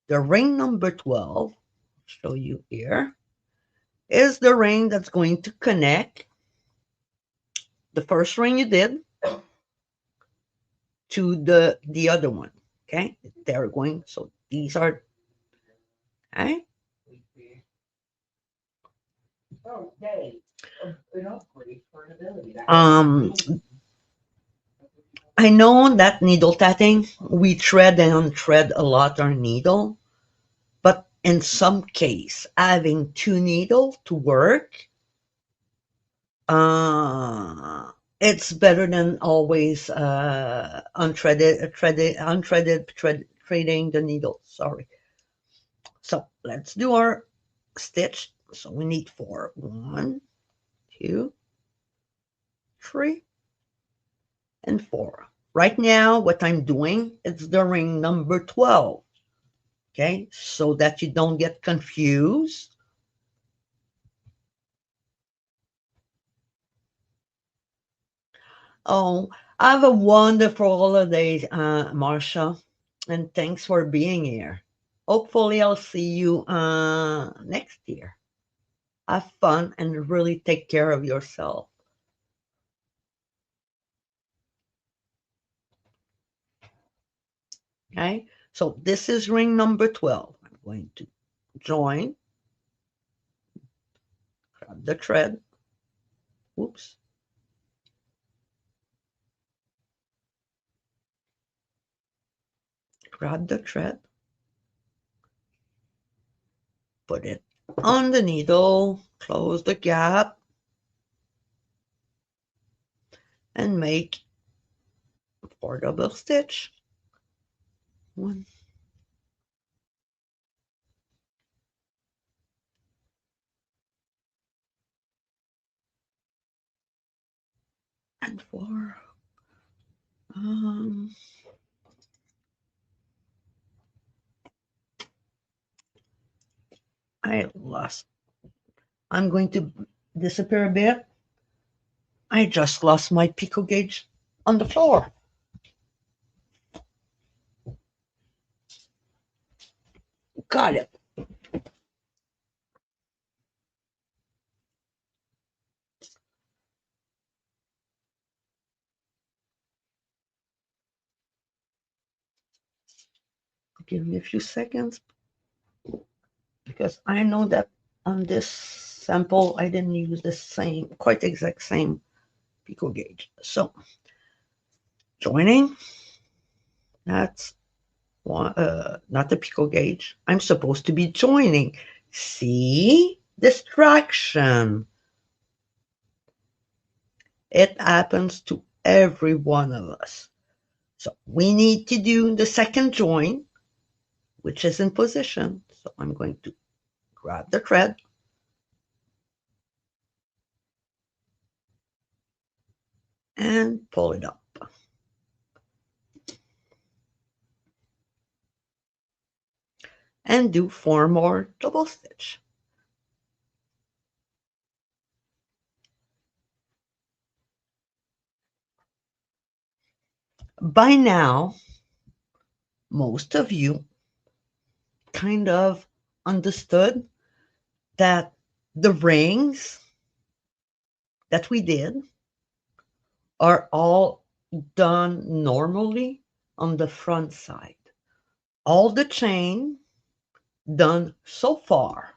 The ring number 12, I'll show you here, is the ring that's going to connect the first ring you did to the other one. Okay, they're going. So these are okay. Um, I know that needle tatting, we thread and unthread a lot our needle, but in some case, having two needles to work, it's better than always trading the needle. Sorry. So let's do our stitch. So we need four. 1, 2, 3, and 4. Right now, what I'm doing is the ring number 12. okay, so that you don't get confused. Oh, have a wonderful holiday, Marsha, and thanks for being here. Hopefully, I'll see you next year. Have fun and really take care of yourself. Okay, so this is ring number 12. I'm going to join, grab the thread. Oops. Grab the thread, put it on the needle, close the gap, and make 4 double stitch. 1, and 4. Um, I lost. I'm going to disappear a bit. I just lost my picot gauge on the floor. Got it. Give me a few seconds because I know that on this sample I didn't use the same, quite exact same picot gauge. So joining, that's one, not the picot gauge. I'm supposed to be joining. See? Distraction. It happens to every one of us. So we need to do the second join, which is in position. So I'm going to grab the thread and pull it up. And do 4 more double stitch. By now, most of you kind of understood that the rings that we did are all done normally on the front side. All the chain done so far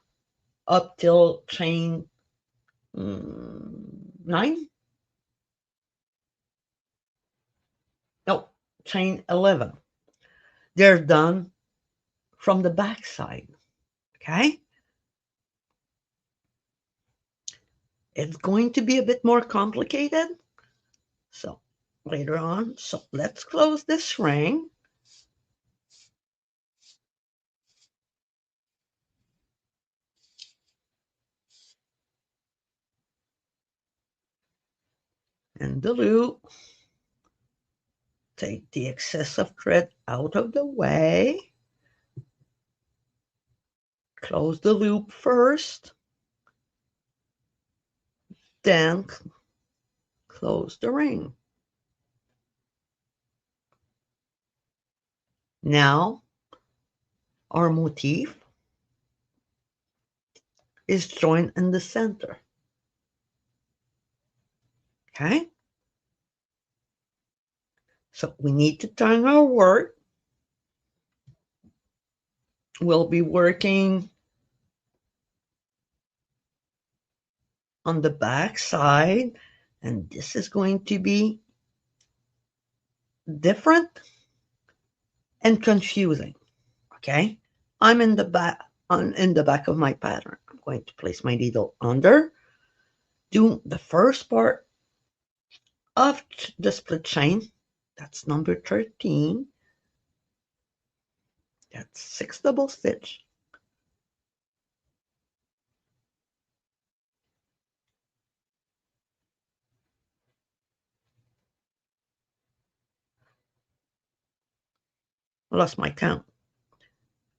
up till chain 9, no, chain 11, they're done from the back side. Okay, it's going to be a bit more complicated, so later on. So let's close this ring. And the loop, take the excess of thread out of the way, close the loop first, then close the ring. Now our motif is joined in the center. Okay, so we need to turn our work. We'll be working on the back side, and this is going to be different and confusing. Okay, I'm in the back in the back of my pattern. I'm going to place my needle under, do the first part of the split chain. That's number 13. That's 6 double stitch. I lost my count.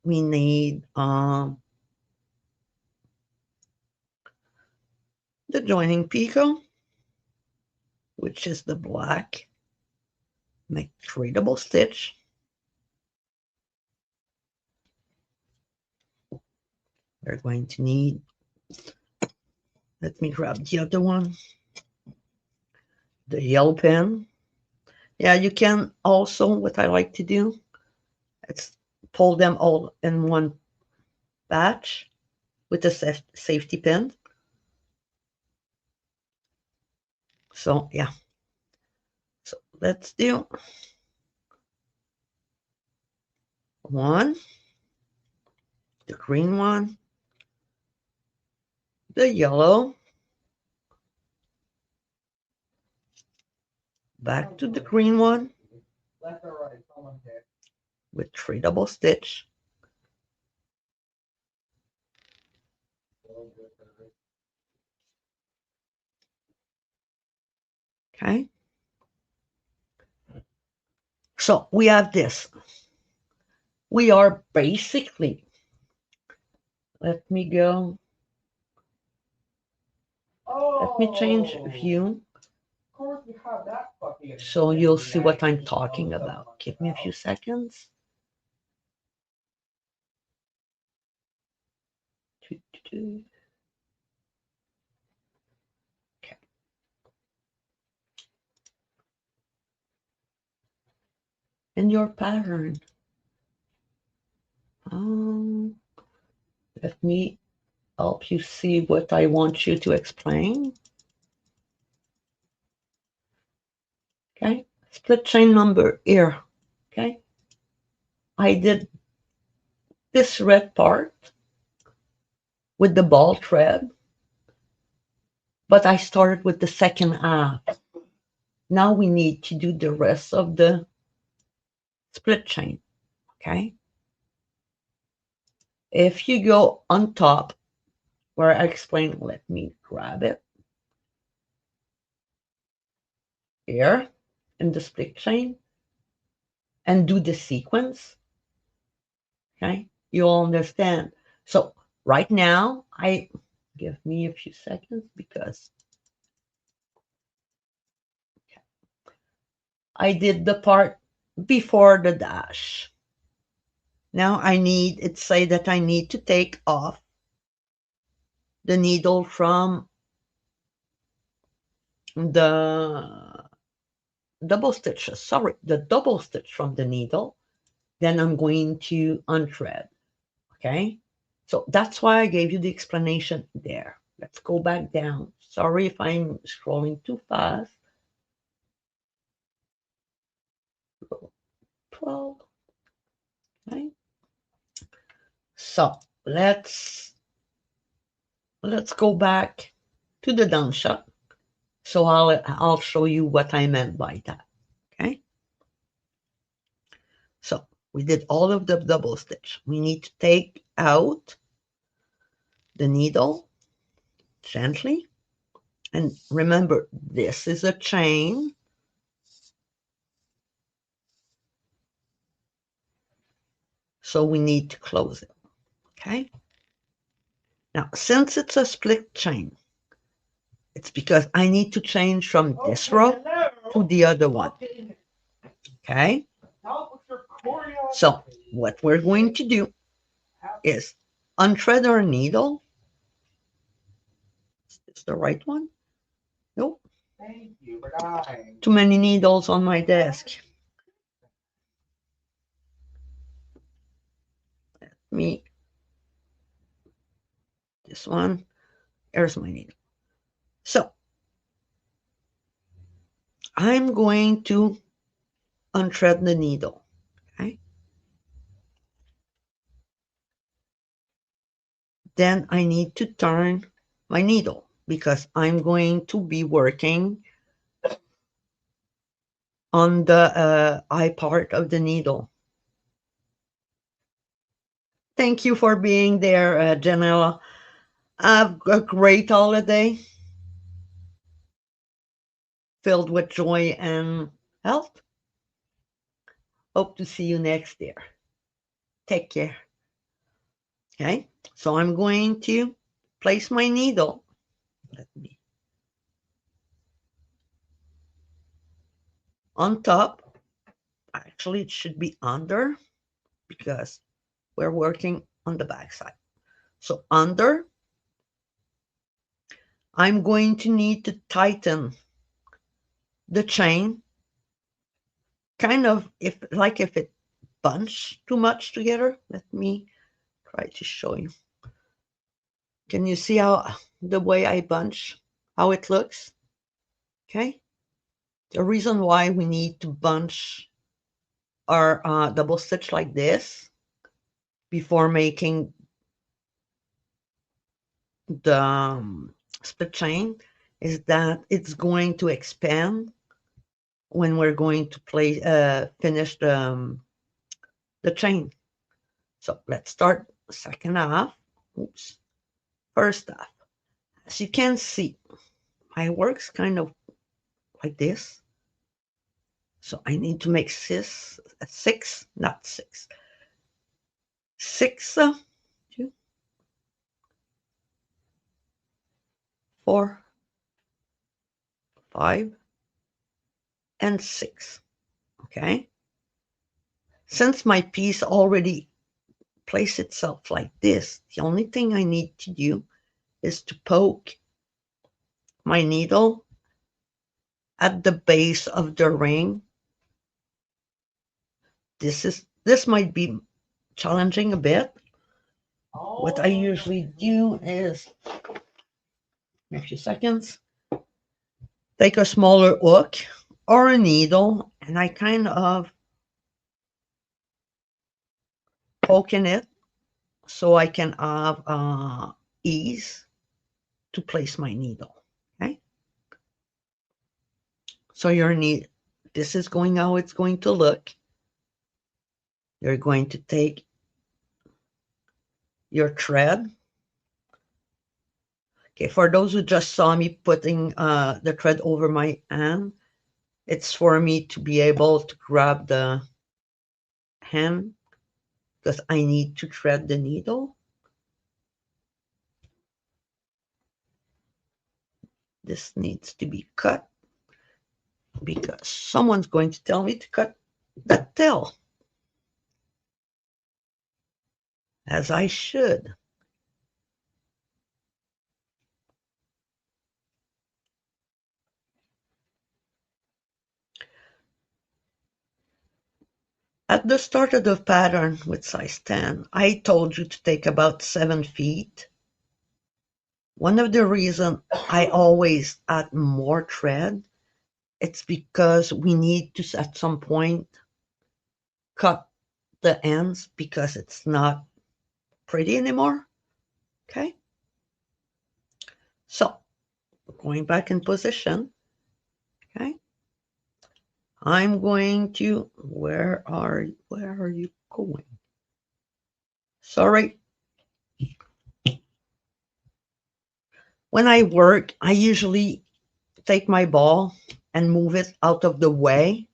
we need the joining picot, which is the black. Make 3 double stitch. We're going to need, let me grab the other one, the yellow pen. Yeah, you can also, what I like to do, is pull them all in one batch with the safety pin. So yeah, so let's do one, the green one, the yellow, back to the green one with 3 double stitch. Okay. So we have this. We are basically, let me go. Let me change view so you'll see what I'm talking about. Give me a few seconds. Okay. And your pattern. Let me help you see what I want you to explain. Okay, split chain number here. Okay, I did this red part with the ball thread, but I started with the second half. Now we need to do the rest of the split chain. Okay, if you go on top where I explained, let me grab it here in the split chain and do the sequence. Okay, you'll understand. So right now, give me a few seconds because I did the part before the dash. Now it say that I need to take off the needle from the double stitches. Sorry, the double stitch from the needle. Then I'm going to unthread. Okay, so that's why I gave you the explanation there. Let's go back down. Sorry if I'm scrolling too fast. 12. Okay. So let's go back to the down shot. So I'll show you what I meant by that. Okay. So we did all of the double stitch. We need to take out the needle gently. And remember, this is a chain. So we need to close it. Okay. Now, since it's a split chain, it's because I need to change from this row to the other one. Okay. So what we're going to do is unthread our needle. Is this the right one? Nope. Too many needles on my desk. This one. There's my needle. So I'm going to unthread the needle. Okay. Then I need to turn my needle because I'm going to be working on the eye part of the needle. Thank you for being there, Janella. Have a great holiday filled with joy and health. Hope to see you next year. Take care. Okay, so I'm going to place my needle. Let me on top. Actually, it should be under because we're working on the back side. So under, I'm going to need to tighten the chain, kind of if it bunched too much together. Let me try to show you. Can you see how the way I bunch, how it looks? Okay. The reason why we need to bunch our double stitch like this before making the split chain is that it's going to expand when we're going to finish the chain. So let's start second half. Oops. First half. As you can see, my work's kind of like this. So I need to make six, not six. Six, 2, 4, 5, and 6. Okay. Since my piece already placed itself like this, the only thing I need to do is to poke my needle at the base of the ring. This might be challenging a bit. What I usually do is, in a few seconds, take a smaller hook or a needle, and I kind of poke in it so I can have ease to place my needle. Okay. So this is going how it's going to look. You're going to take your thread. Okay, for those who just saw me putting the thread over my hand, it's for me to be able to grab the hand because I need to thread the needle. This needs to be cut because someone's going to tell me to cut that tail, as I should. At the start of the pattern with size 10, I told you to take about 7 feet. One of the reasons I always add more thread, it's because we need to, at some point, cut the ends because it's not pretty anymore. Okay? So, going back in position. Okay? I'm going to, where are you going? Sorry. When I work, I usually take my ball and move it out of the way.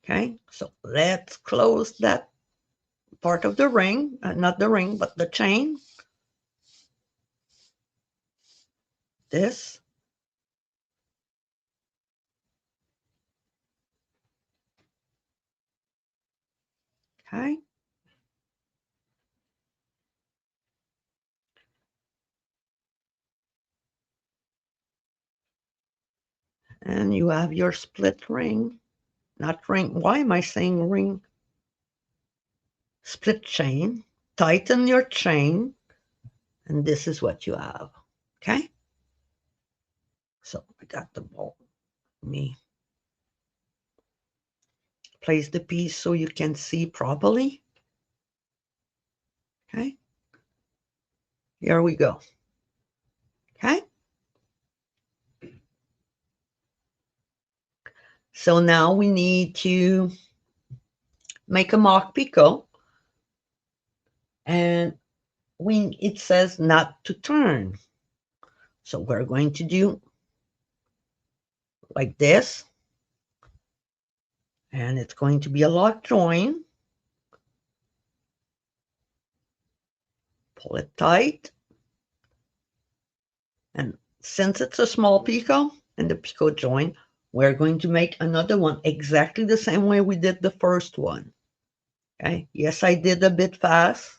Okay, so let's close that part of the ring, not the ring, but the chain. This. Okay. And you have your split ring, not ring. Why am I saying ring? Split chain. Tighten your chain, and this is what you have. Okay. So I got the ball. Me place the piece so you can see properly. Okay. Here we go. Okay. So now we need to make a mock picot, and it says not to turn. So we're going to do like this, and it's going to be a lock join. pull it tight. And since it's a small picot and the picot join, we're going to make another one exactly the same way we did the first one. Okay, yes, I did a bit fast.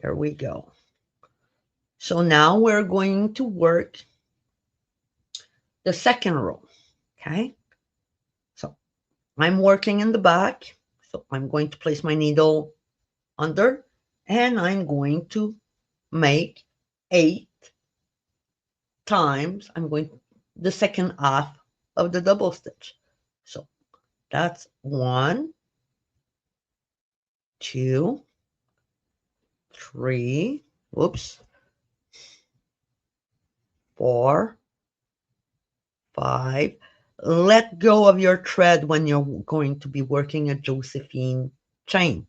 Here we go. So now we're going to work the second row. Okay, so I'm working in the back. So I'm going to place my needle under and I'm going to make 8 times. I'm going the second half of the double stitch. So that's 1, 2, 3, whoops, 4, 5. Let go of your thread when you're going to be working a Josephine chain.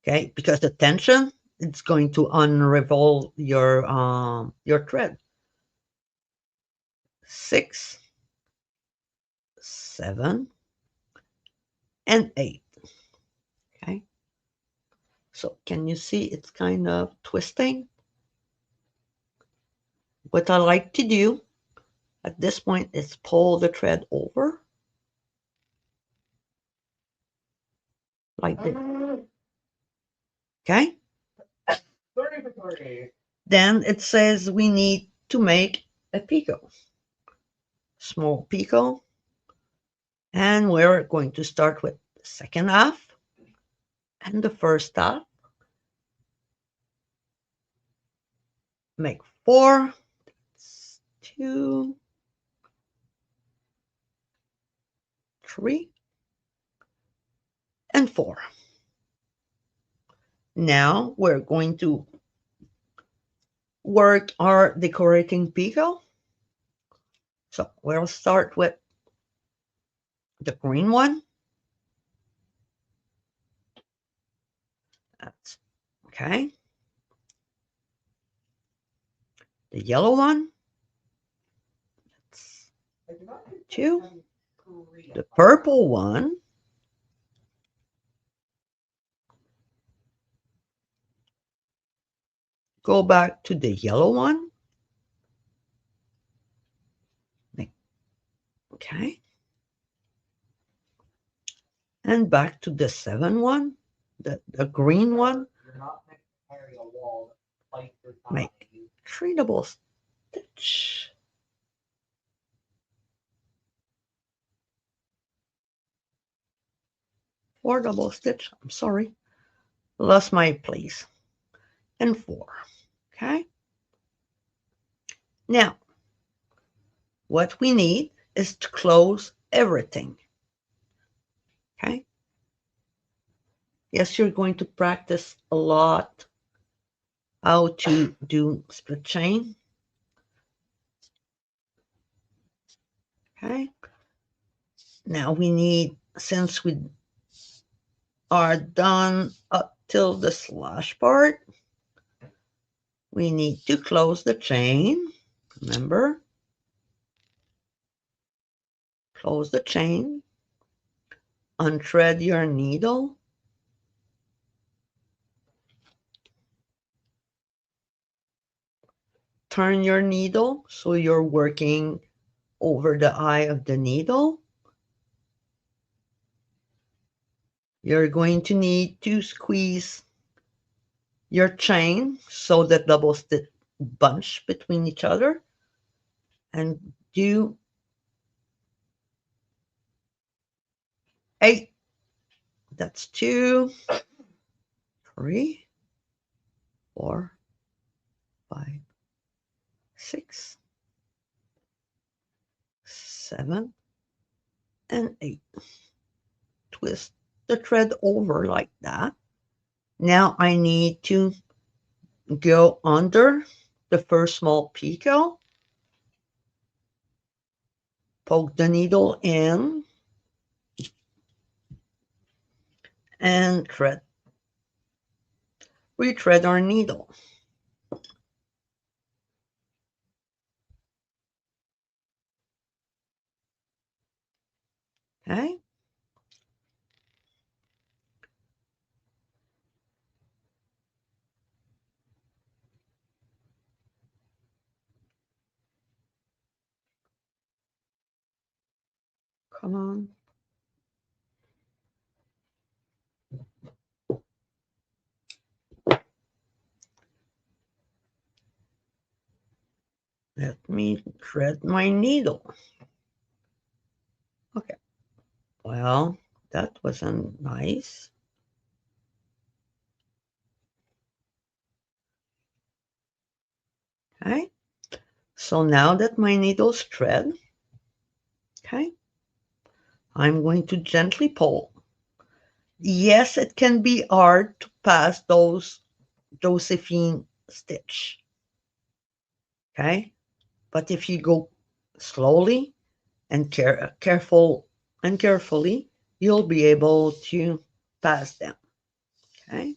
Okay, because the tension, it's going to unravel your thread. 6, 7, and 8. Okay, so can you see it's kind of twisting? What I like to do at this point is pull the thread over like this. Okay, then it says we need to make a picot, small picot, and we're going to start with the second half and the first half. Make 4, 2, 3, and 4. Now we're going to work our decorating picot. So we'll start with the green one. That's okay. The yellow one. That's 2. The purple one. Go back to the yellow one. Okay. And back to the 7 one, the green one. Make 3 double stitch. 4 double stitch. I'm sorry. Lost my place. And 4. Okay. Now, what we need is to close everything. Okay. Yes, you're going to practice a lot how to do split chain. Okay. Now we need, since we are done up till the slash part, we need to close the chain. Remember, close the chain, unthread your needle, turn your needle so you're working over the eye of the needle. You're going to need to squeeze your chain so that double stitch bunch between each other, and do 8. That's 2, 3, 4, 5, 6, 7, and 8. Twist the thread over like that. Now I need to go under the first small picot, poke the needle in, and retread our needle. Okay. Come on. Let me thread my needle. Okay. Well, that wasn't nice. Okay. So now that my needle's thread, okay, I'm going to gently pull. Yes, it can be hard to pass those Josephine stitch. Okay. But if you go slowly and carefully, you'll be able to pass them. Okay.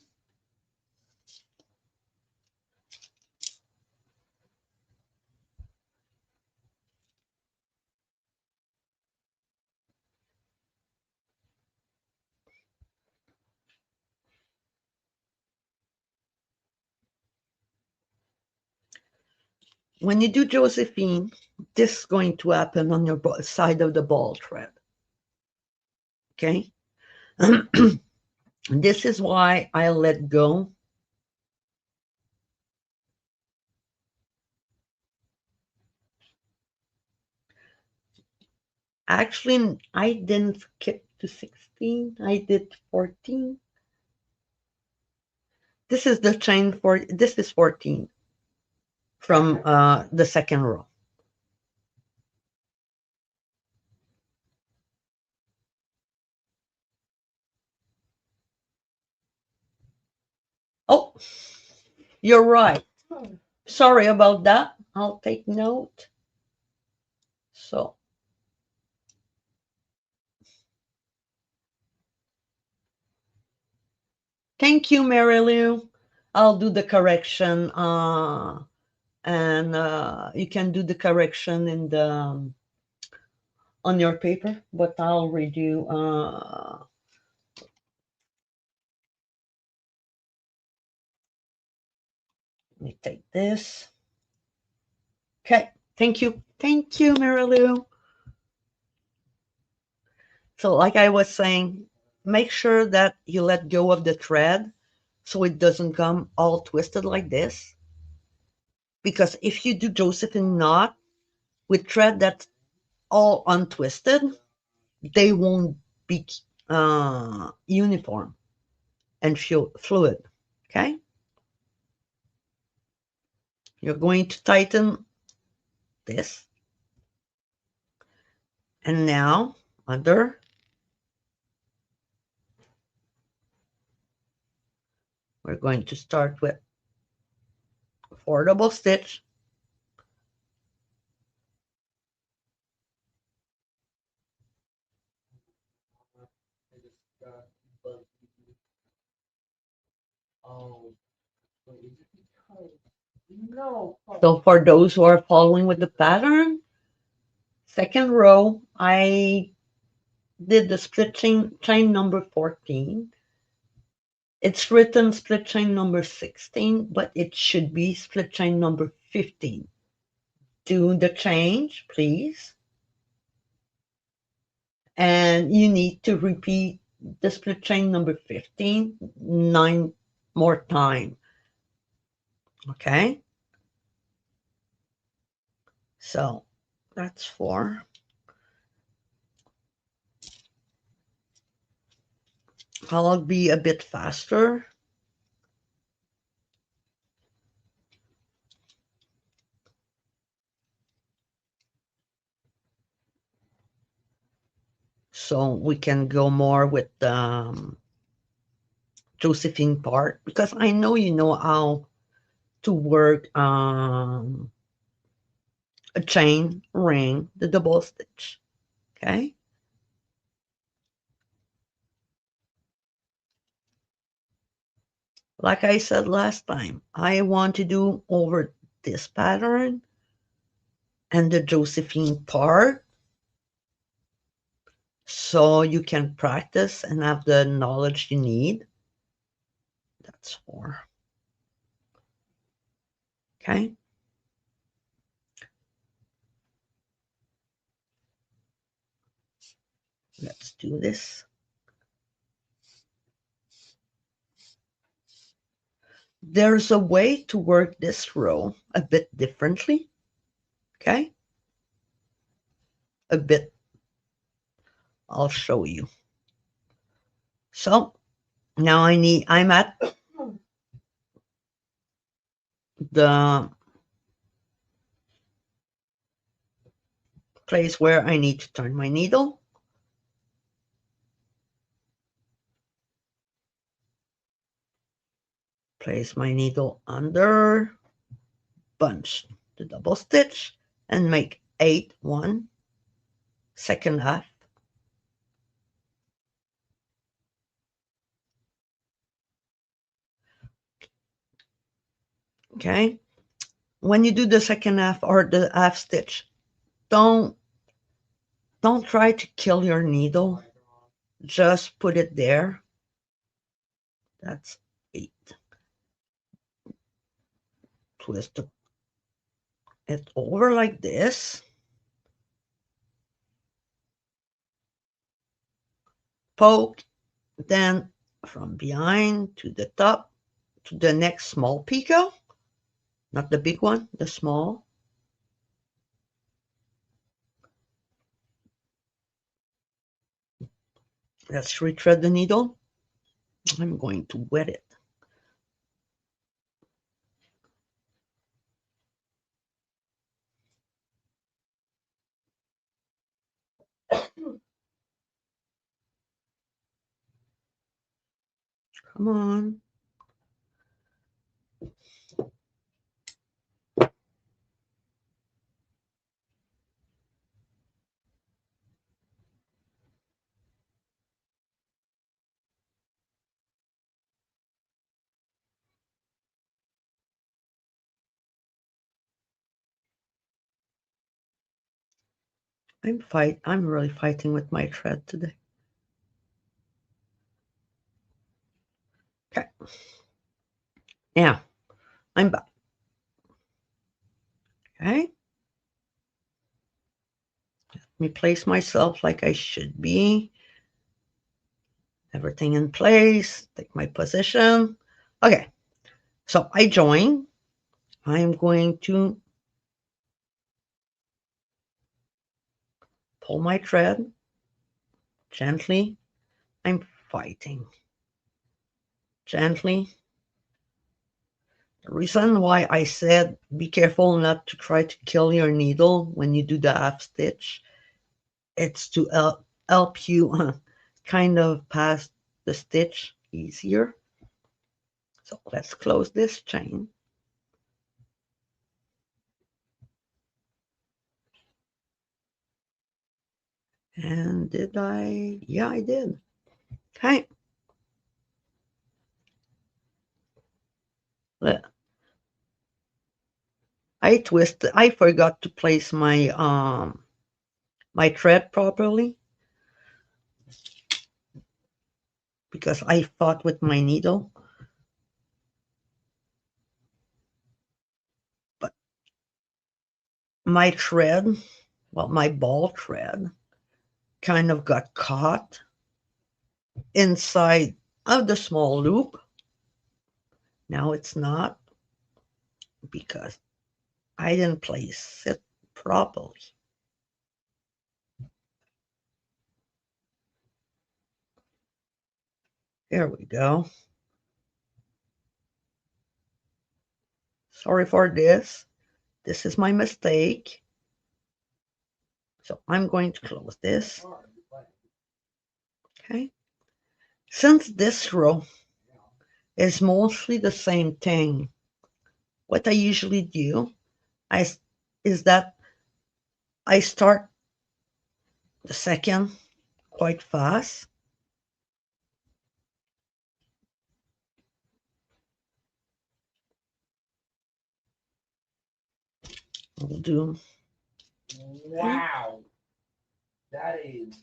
When you do Josephine, this is going to happen on your side of the ball thread. Okay. This is why I let go. Actually, I didn't skip to 16. I did 14. This is the chain for, this is 14 from the second row. Oh, you're right. Sorry about that. I'll take note. So, thank you, Mary Lou. I'll do the correction, and you can do the correction in the on your paper, but I'll redo. Let me take this. Okay, thank you, Mary Lou. So, like I was saying, make sure that you let go of the thread so it doesn't come all twisted like this. Because if you do Josephine knot with thread that's all untwisted, they won't be uniform and fluid. Okay? You're going to tighten this. And now, under, we're going to start with 4 double stitch. So for those who are following with the pattern, second row, I did the split chain number 14. It's written split chain number 16, but it should be split chain number 15. Do the change, please. And you need to repeat the split chain number 15 9 more times. Okay? So that's 4. I'll be a bit faster. So we can go more with the Josephine part, because I know you know how to work a chain, ring, the double stitch. Okay? Like I said last time, I want to do over this pattern and the Josephine part so you can practice and have the knowledge you need. That's 4. Okay? Let's do this. There's a way to work this row a bit differently. Okay? A bit. I'll show you. So now I'm at the place where I need to turn my needle. Place my needle under, bunch the double stitch, and make 8 1 second half. Okay, when you do the second half or the half stitch, don't try to kill your needle. Just put it there. That's 8. Twist it over like this. Poke, then from behind to the top to the next small picot. Not the big one, the small. Let's retread the needle. I'm going to wet it. Come on. I'm really fighting with my thread today. Okay. Now, I'm back. Okay. Let me place myself like I should be. Everything in place. Take my position. Okay. So I join. I'm going to pull my thread gently. I'm fighting. Gently. The reason why I said be careful not to try to kill your needle when you do the half stitch, it's to help you kind of pass the stitch easier. So let's close this chain. And did I? Yeah, I did. Okay. I forgot to place my thread properly because I fought with my needle. But my thread, well, my ball thread kind of got caught inside of the small loop. Now it's not because I didn't place it properly. There we go. Sorry for this. This is my mistake. So I'm going to close this. Okay. Since this row is mostly the same thing, what I usually do is that I start the second quite fast. I'll do. Wow, that is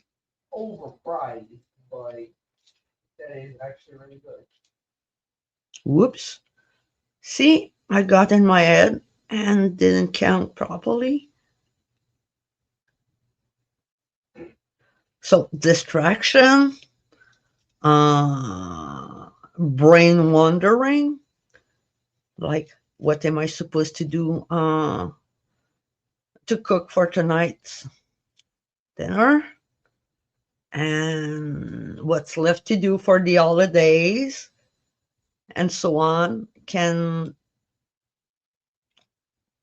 overpriced, but that is actually really good. Whoops. See, I got in my head and didn't count properly. So distraction, brain wandering, like what am I supposed to do to cook for tonight's dinner, and what's left to do for the holidays, and so on, can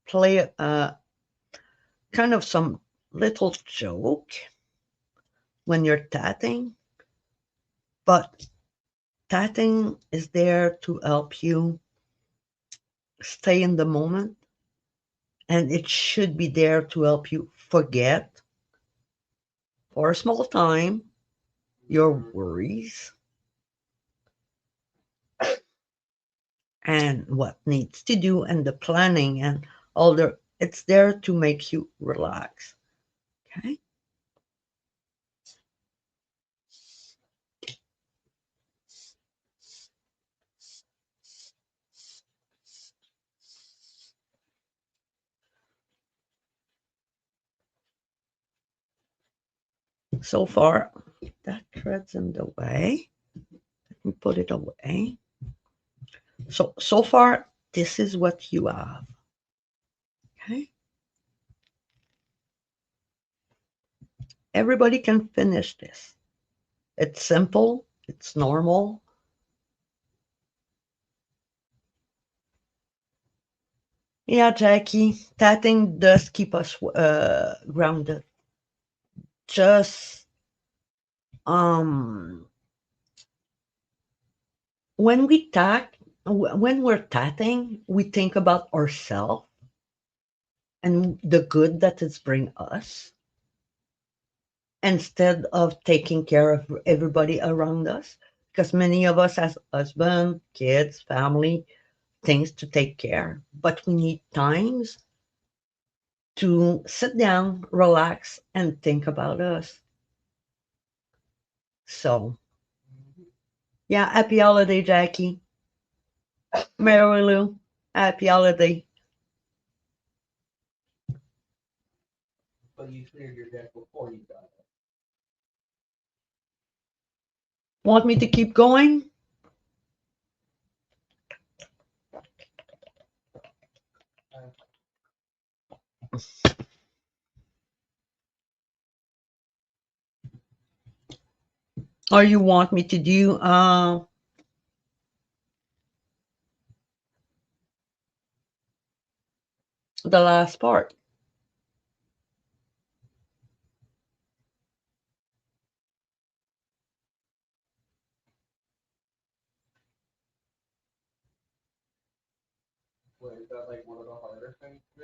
play a kind of some little joke when you're tatting, but tatting is there to help you stay in the moment, and it should be there to help you forget for a small time your worries and what needs to do and the planning and all the it's there to make you relax. Okay. So far that thread's in the way. Let me put it away. So far this is what you have. Okay. Everybody can finish this. It's simple, it's normal. Yeah, Jackie, tatting does keep us grounded. Just um, when when we're tatting, we think about ourselves and the good that it's bring us instead of taking care of everybody around us. Because many of us has husband, kids, family, things to take care, but we need times to sit down, relax, and think about us. So, yeah, happy holiday, Jackie. Mary Lou, happy holiday. But you cleared your deck before you got Want me to keep going? it. Or you want me to do the last part? What, is that like one of the harder things to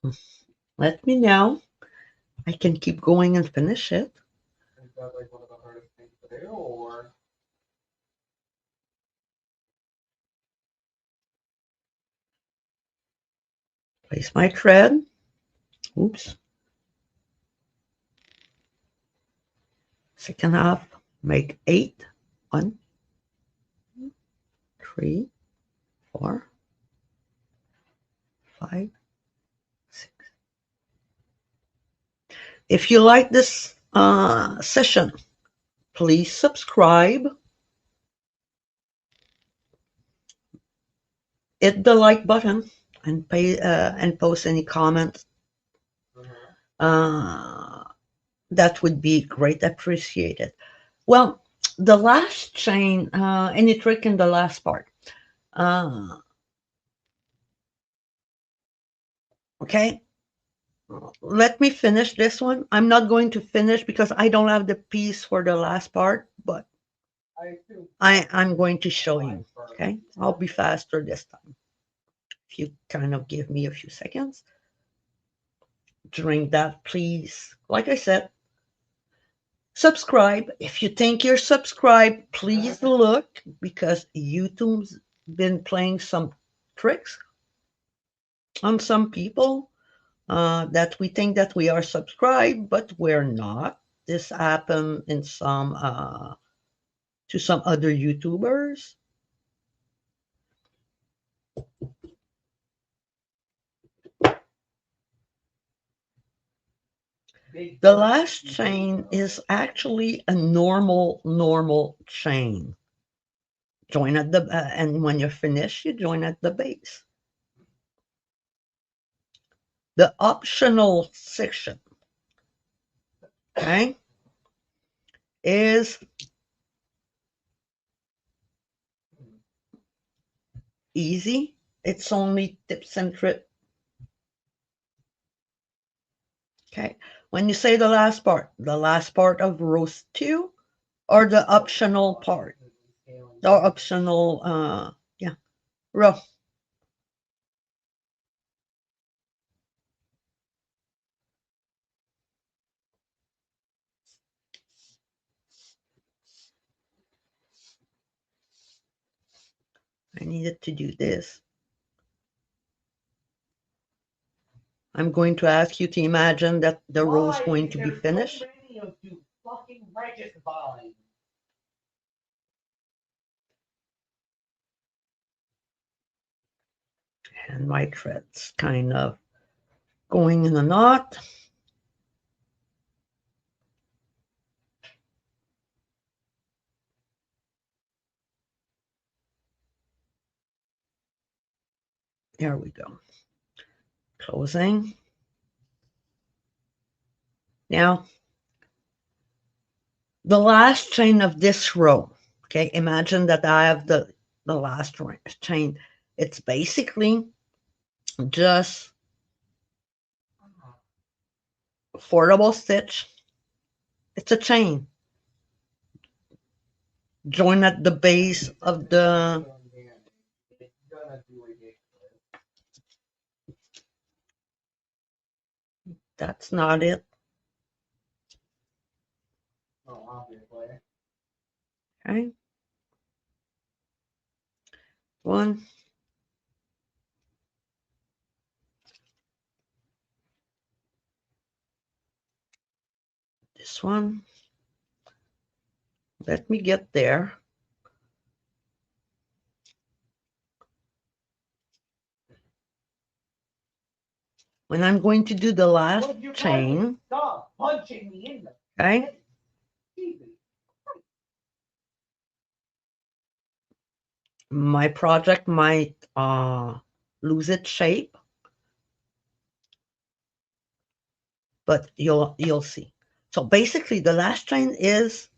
do? Let me know. I can keep going and finish it. Is that like one of the hardest things to do, or Place my thread. Oops. Second half, make 8. 1, 3, 4, 5, 6. If you like this session, please subscribe, hit the like button, and and post any comments. Uh, that would be great appreciated. Well, the last chain, any trick in the last part. Uh, okay, let me finish this one. I'm not going to finish because I don't have the piece for the last part, but I assume I'm going to show you. Okay, I'll be faster this time. If you kind of give me a few seconds during that, please. Like I said, subscribe. If you think you're subscribed, please look because YouTube's been playing some tricks on some people that we think that we are subscribed, but we're not. This happened in some to some other YouTubers. The last chain is actually a normal chain. Join at the, and when you're finished, you join at the base. The optional section, okay, is easy. It's only tips and tricks. Okay, when you say the last part of rows 2 or the optional part, the optional, yeah, row. I needed to do this. I'm going to ask you to imagine that the row is going to be finished. And my thread's kind of going in a knot. There we go. Closing. Now, the last chain of this row, okay, imagine that I have the last chain. It's basically just 4 double stitch. It's a chain. Join at the base of the, that's not it. Okay. One. This one. Let me get there. When I'm going to do the last chain, okay, my project might lose its shape, but you'll see. So basically, the last chain is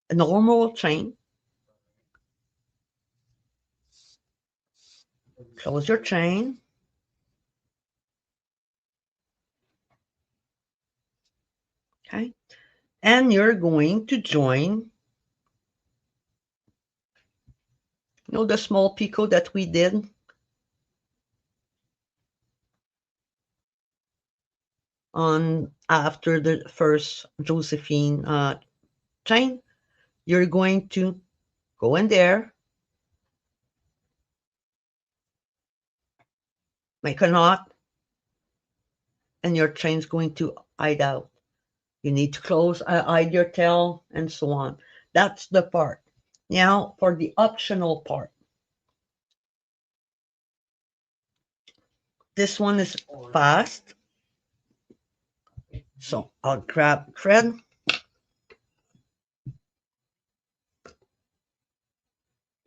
a normal chain. Close your chain. Okay, and you're going to join, you know, the small picot that we did on after the first Josephine chain. You're going to go in there, make a knot, and your chain's going to hide out. You need to close, hide your tail, and so on. That's the part. Now for the optional part. This one is fast. So I'll grab thread.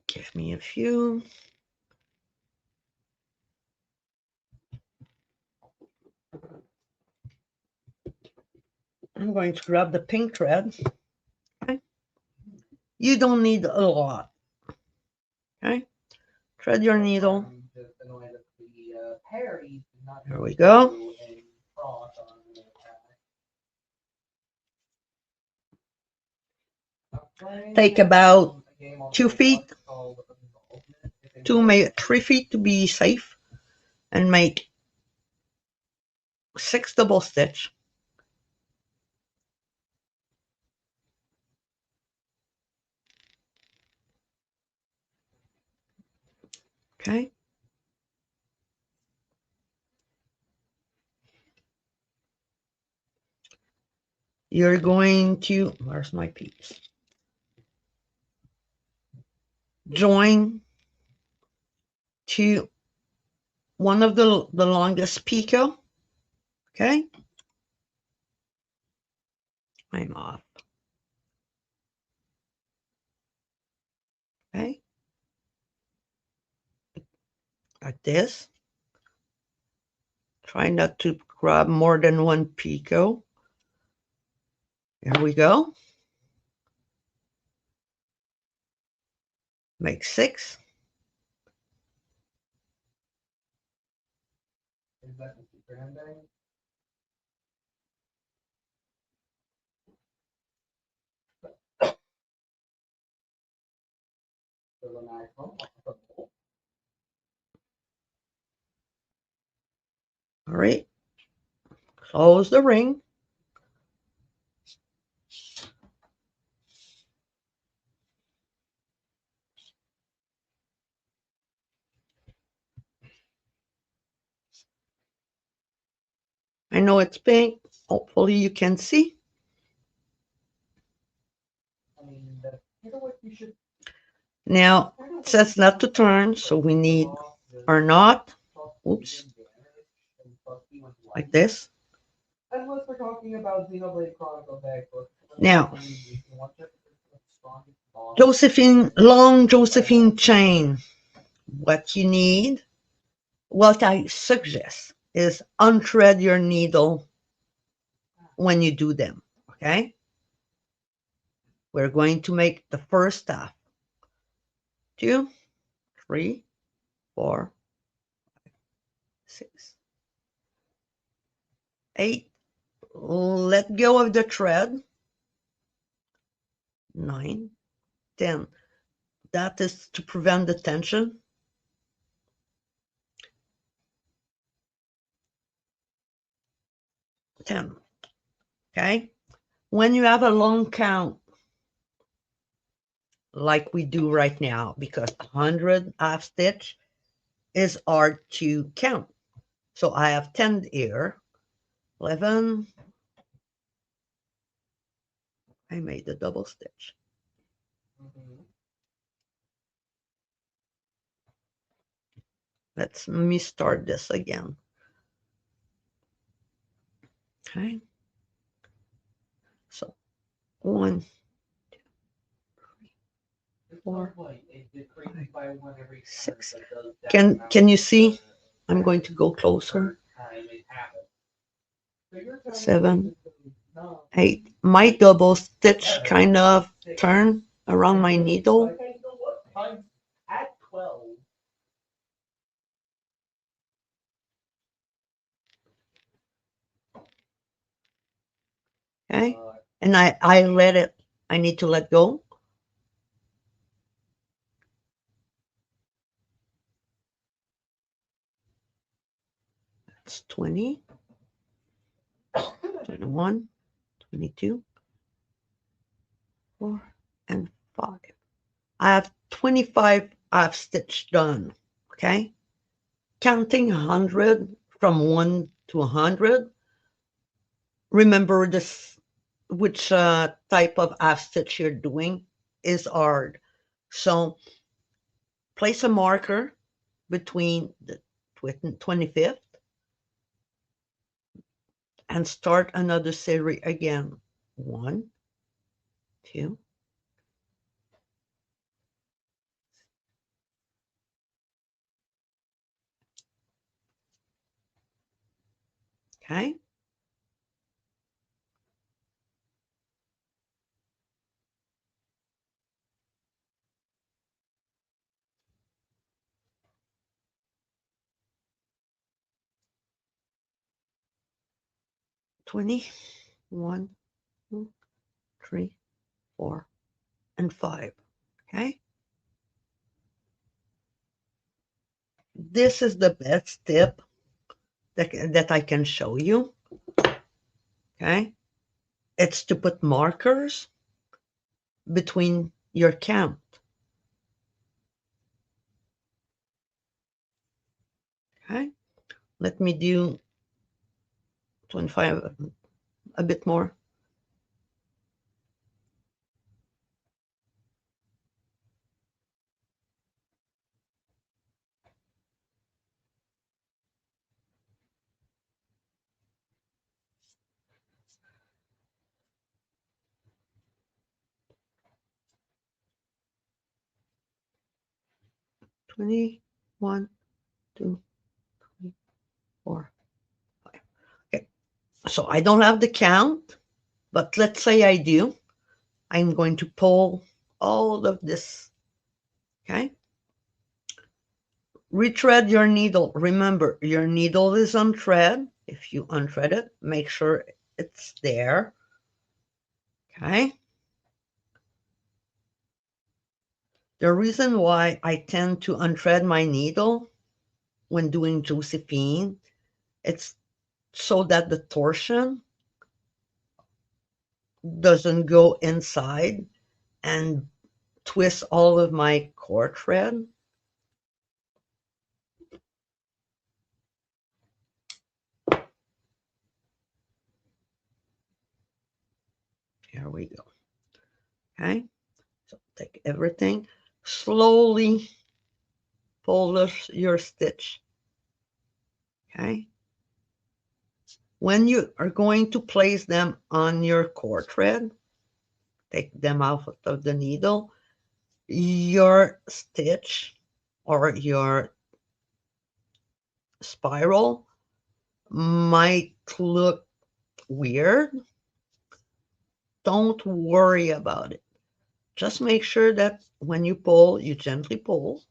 Give me a few. I'm going to grab the pink thread. Okay. You don't need a lot. Okay. Thread your needle. Here we go. Take about 2 feet, 3 feet to be safe, and make 6 double stitch. Okay. You're going to, where's my piece? Join to one of the longest picot. Okay. I'm off. Okay, like this. Try not to grab more than one picot. Here we go. Make 6. Is that the granddad? So when I come, All right. Close the ring. I know it's pink. Hopefully you can see. I mean, you know what you should. Now, it says not to turn, so we need our knot. Oops. Like this. Unless we're talking about Xenoblade Chronicles X. Now, Josephine, long Josephine chain. What you need, what I suggest is unthread your needle when you do them, okay? We're going to make the first staff. 2, 3, 4, 6, 8. Let go of the thread. 9, 10. That is to prevent the tension. 10. Okay? When you have a long count, like we do right now, because 100 half stitch is hard to count. So I have 10 here. 11. I made a double stitch. Let me start this again. Okay. So 1, 2, 3, 4, 5, 6. Can you see? I'm going to go closer. 7, 8. My double stitch kind of turn around my needle. At 12. Okay. And I let it, I need to let go. That's 20, 21, 22, 4, and 5. I have 25 I've stitched done. Okay. Counting 100 from 1 to 100. Remember this, which type of half stitch you're doing is hard. So place a marker between the 25th and start another series again. 1, 2, okay. Twenty, 1, 2, 3, 4, and 5. Okay. This is the best tip that I can show you. Okay. It's to put markers between your count. Okay. Let me do 25, a bit more. 21, 2, 3, 4, 5. Okay, so I don't have the count, but let's say I do. I'm going to pull all of this. Okay. Retread your needle. Remember, your needle is on thread. If you unthread it, make sure it's there. Okay. The reason why I tend to unthread my needle when doing Josephine, it's so that the torsion doesn't go inside and twist all of my cord thread. Here we go. Okay. So take everything, slowly pull your stitch. Okay. When you are going to place them on your cord thread, take them out of the needle, your stitch or your spiral might look weird. Don't worry about it. Just make sure that when you pull, you gently pull.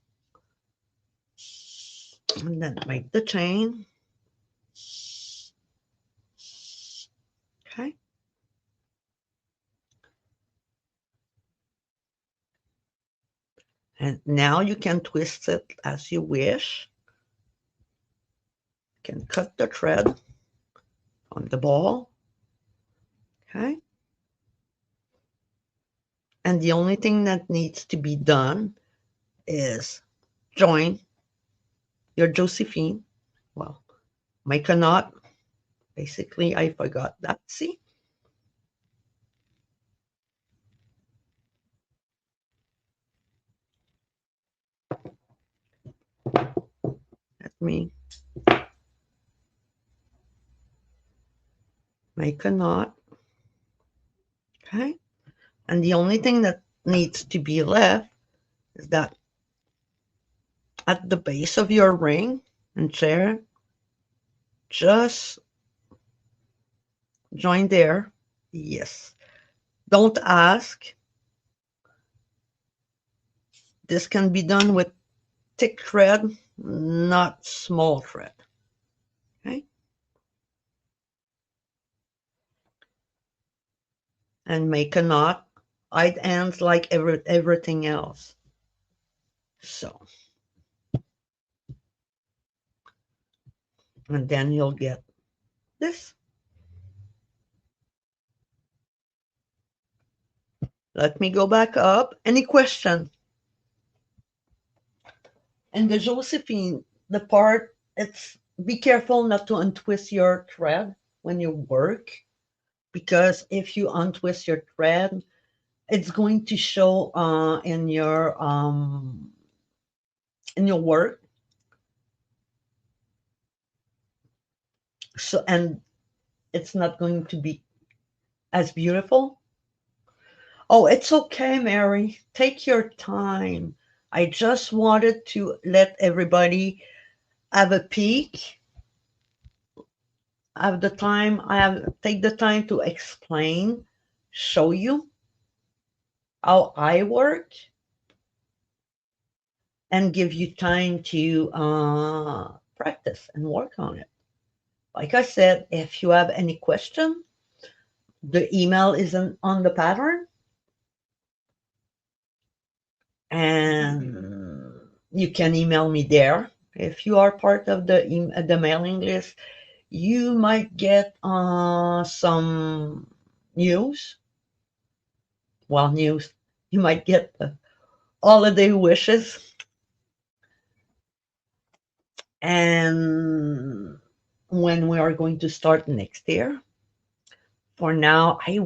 And then make the chain. Okay. And now you can twist it as you wish. You can cut the thread on the ball. Okay. And the only thing that needs to be done is join your Josephine. Well, make a knot. Basically, I forgot that. See? Let me make a knot. Okay. And the only thing that needs to be left is that at the base of your ring and chair, just join there. Yes. Don't ask. This can be done with thick thread, not small thread. Okay. And make a knot. It ends like everything else. So, and then you'll get this. Let me go back up. Any question? And the Josephine, the part, it's be careful not to untwist your thread when you work, because if you untwist your thread, it's going to show in your work. So, and it's not going to be as beautiful. Oh, it's okay, Mary. Take your time. I just wanted to let everybody have a peek. Take the time to explain, show you how I work, and give you time to practice and work on it. Like I said, if you have any question, the email is on the pattern, and you can email me there. If you are part of the mailing list, you might get some news. Well, news. You might get the holiday wishes, and when we are going to start next year. For now, I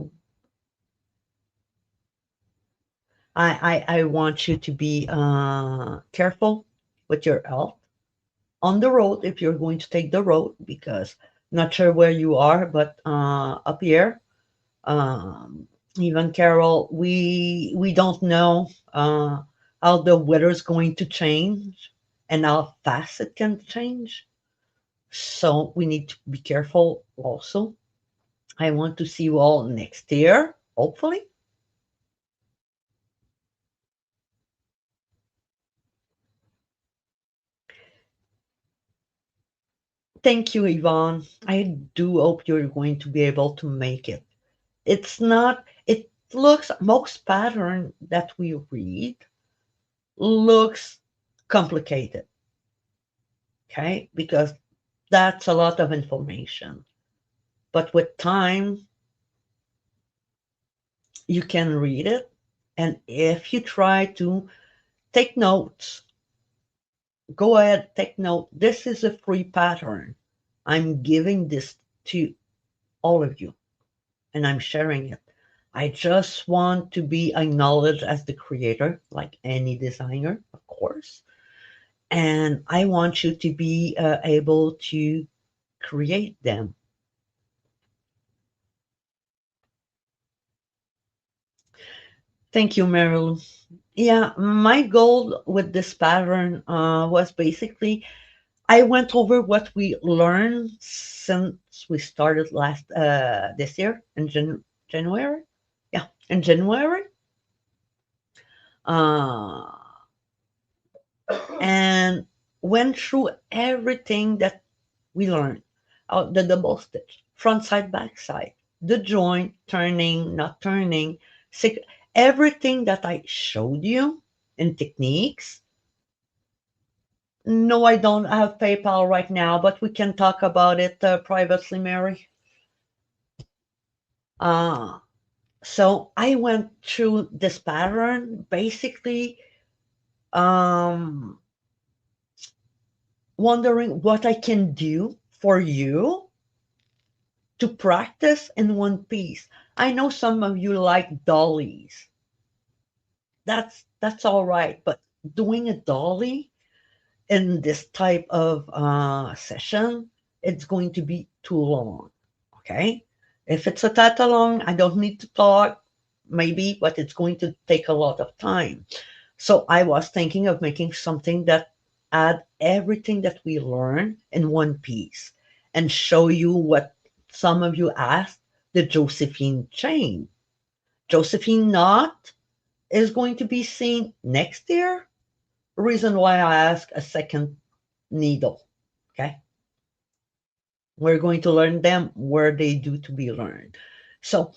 want you to be careful with your health on the road if you're going to take the road, because not sure where you are, but up here, um, even Carol, we don't know how the weather is going to change and how fast it can change. So we need to be careful also. I want to see you all next year, hopefully. Thank you, Yvonne. I do hope you're going to be able to make it. It's not, it looks, most pattern that we read looks complicated, okay? Because that's a lot of information. But with time, you can read it. And if you try to take notes, go ahead, take note. This is a free pattern. I'm giving this to all of you and I'm sharing it. I just want to be acknowledged as the creator, like any designer, of course. And I want you to be able to create them. Thank you, Meryl. Yeah, my goal with this pattern was basically I went over what we learned since we started last this year in January. Yeah, in January. Uh, and went through everything that we learned. The double stitch, front side, back side, the joint, turning, not turning, everything that I showed you in techniques. No, I don't have PayPal right now, but we can talk about it privately, Mary. Uh, so I went through this pattern basically um, wondering what I can do for you to practice in one piece. I know some of you like dollies. That's all right, but doing a dolly in this type of session, it's going to be too long. Okay, if it's a that long, I don't need to talk, maybe, but it's going to take a lot of time. So I was thinking of making something that add everything that we learn in one piece and show you what some of you asked, the Josephine chain. Josephine knot is going to be seen next year. Reason why I ask a second needle. Okay. We're going to learn them where they do to be learned. So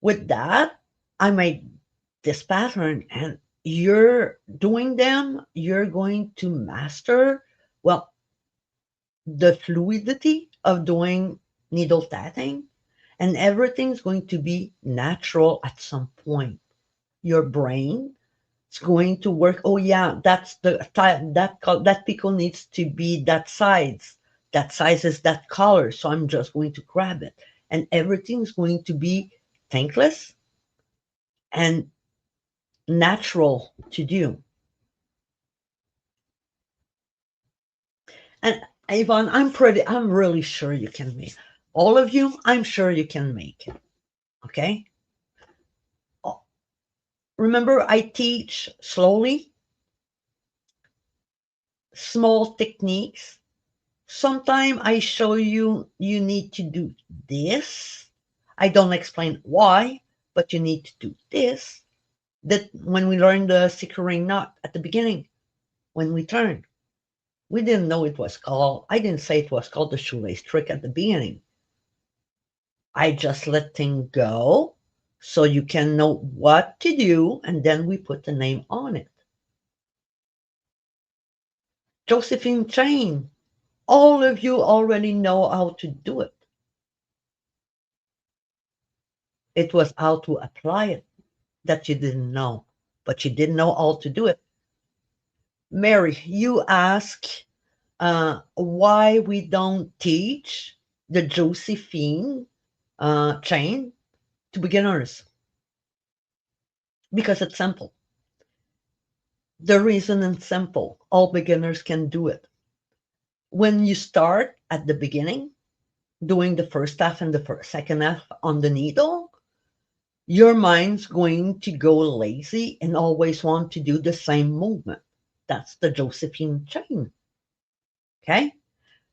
with that, I made this pattern and you're doing them, you're going to master, well, the fluidity of doing needle tatting, and everything's going to be natural at some point. Your brain is going to work. Oh yeah, that's the that pickle needs to be that size. That size is that color, so I'm just going to grab it, and everything's going to be thankless and natural to do. And Yvonne, I'm really sure you can make all of you. I'm sure you can make it. Okay. Oh, remember, I teach slowly, small techniques. Sometimes I show you you need to do this. I don't explain why, but you need to do this. That when we learned the securing knot at the beginning, when we turned, we didn't know it was called. I didn't say it was called the shoelace trick at the beginning. I just let things go so you can know what to do, and then we put the name on it. Josephine chain. All of you already know how to do it. It was how to apply it that you didn't know, but you didn't know how to do it. Mary, you ask why we don't teach the Josephine chain to beginners because it's simple. The reason is simple. All beginners can do it. When you start at the beginning, doing the first half and the second half on the needle, your mind's going to go lazy and always want to do the same movement. That's the Josephine chain. Okay.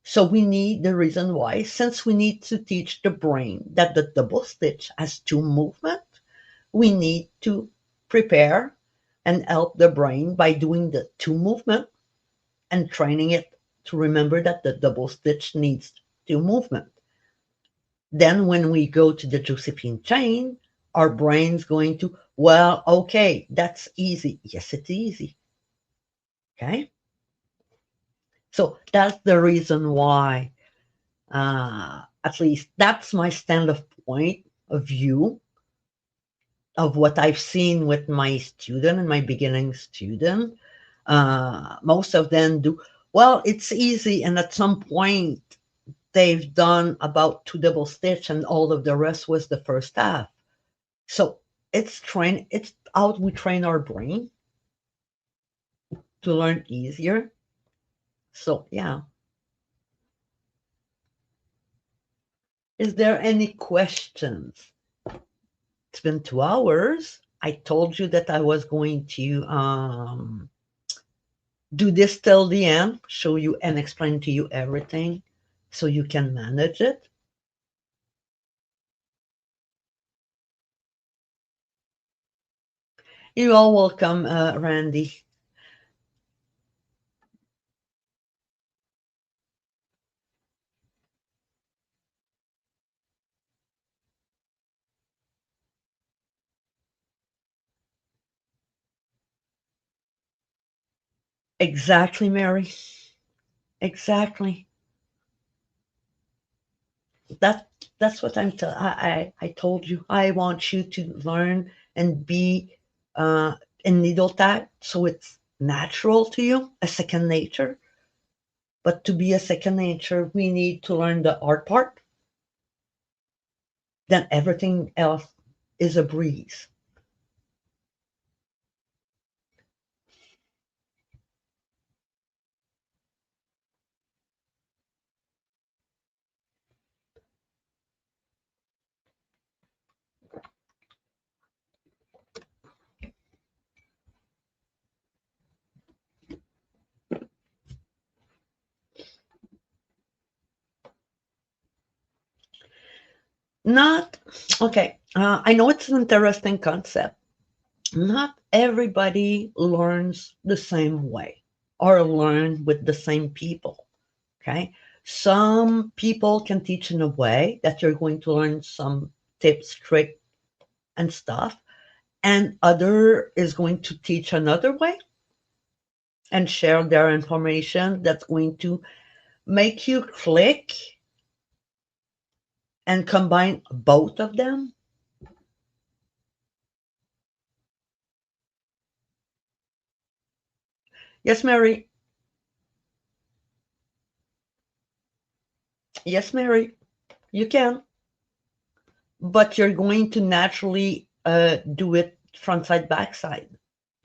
So we need the reason why, since we need to teach the brain that the double stitch has two movements, we need to prepare and help the brain by doing the two movement and training it to remember that the double stitch needs two movement. Then when we go to the Josephine chain, our brain's going to, well, okay, that's easy. Yes, it's easy. Okay. So that's the reason why, at least that's my standard point of view of what I've seen with my student and my beginning student. Most of them do, well, it's easy. And at some point, they've done about two double stitch and all of the rest was the first half. So it's how we train our brain to learn easier. So yeah. Is there any questions? It's been 2 hours. I told you that I was going to do this till the end, show you and explain to you everything so you can manage it. You're all welcome, Randy. Exactly, Mary. Exactly. That that's what I told you. I want you to learn and be in needle tag so it's natural to you, a second nature. But to be a second nature, we need to learn the art part. Then everything else is a breeze. Not okay. I know it's an interesting concept. Not everybody learns the same way or learn with the same people. Okay. Some people can teach in a way that you're going to learn some tips, trick, and stuff, and other is going to teach another way and share their information that's going to make you click and combine both of them. Yes, Mary. Yes, Mary. You can, but you're going to naturally do it front side, back side,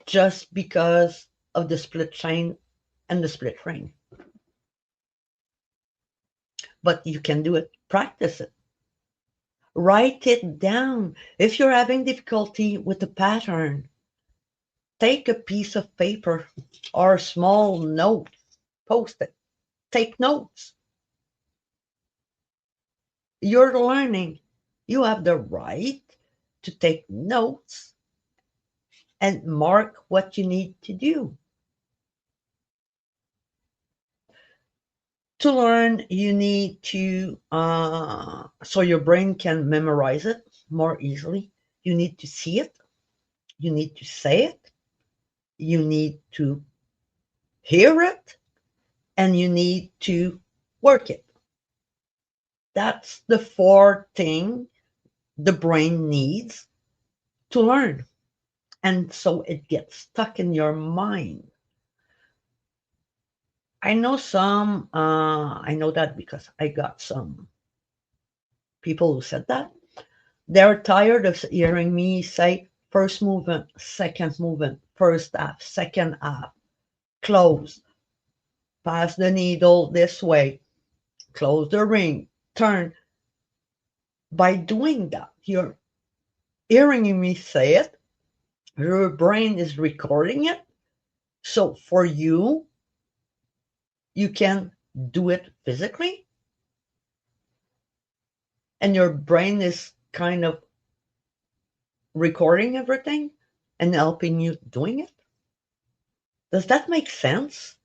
just because of the split chain and the split ring. But you can do it. Practice it. Write it down. If you're having difficulty with the pattern, take a piece of paper or a small note, post it, take notes. You're learning. You have the right to take notes and mark what you need to do. To learn, you need to, so your brain can memorize it more easily. You need to see it, you need to say it, you need to hear it, and you need to work it. That's the four thing the brain needs to learn. And so it gets stuck in your mind. I know that because I got some people who said that. They're tired of hearing me say first movement, first half, second half, close, pass the needle this way, close the ring, turn. By doing that, you're hearing me say it, your brain is recording it. So for you, you can do it physically, and your brain is kind of recording everything and helping you doing it. Does that make sense?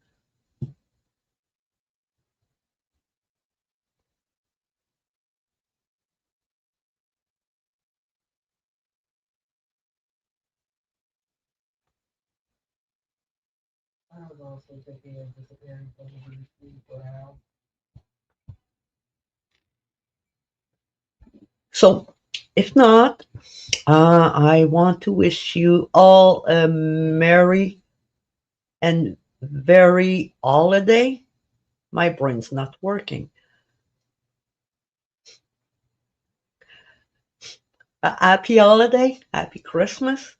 I was also thinking of disappearing from the sleep for now. So, if not, I want to wish you all a merry and very holiday. My brain's not working. A happy holiday, happy Christmas,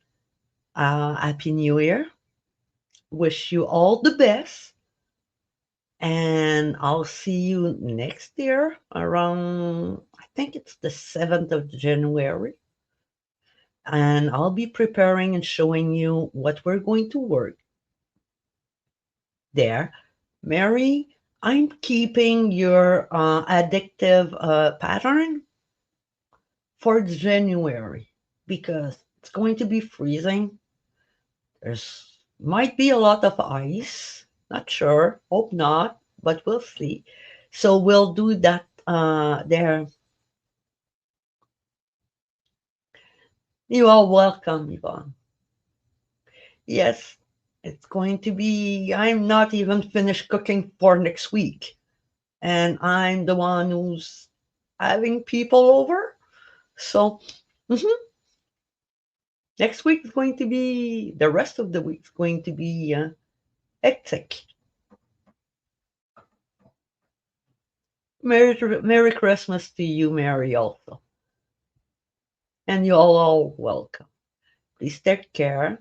happy New Year. Wish you all the best. And I'll see you next year around, I think it's the 7th of January. And I'll be preparing and showing you what we're going to work there. Mary, I'm keeping your addictive pattern for January because it's going to be freezing. There's might be a lot of ice. Not sure. Hope not, but we'll see. So we'll do that there. You are welcome, Yvonne. Yes, it's going to be. I'm not even finished cooking for next week, and I'm the one who's having people over. So mhm, next week is going to be. The rest of the week is going to be hectic. Merry Christmas to you, Mary, also, and you all are welcome. Please take care.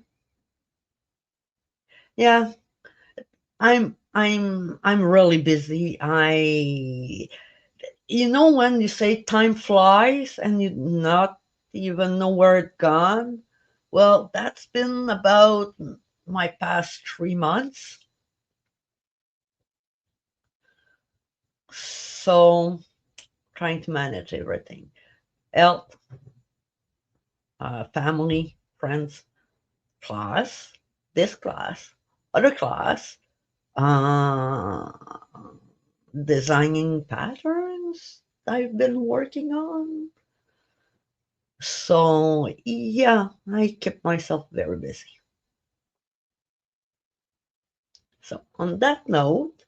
Yeah, I'm really busy. You know when you say time flies and you not even know where it's gone? Well, that's been about my past 3 months. So trying to manage everything. Health, family, friends, class, this class, other class, uh, designing patterns I've been working on. So, yeah, I kept myself very busy. So, on that note,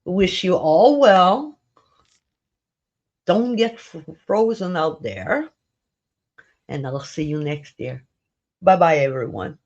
wish you all well. Don't get frozen out there, and I'll see you next year. Bye bye, everyone.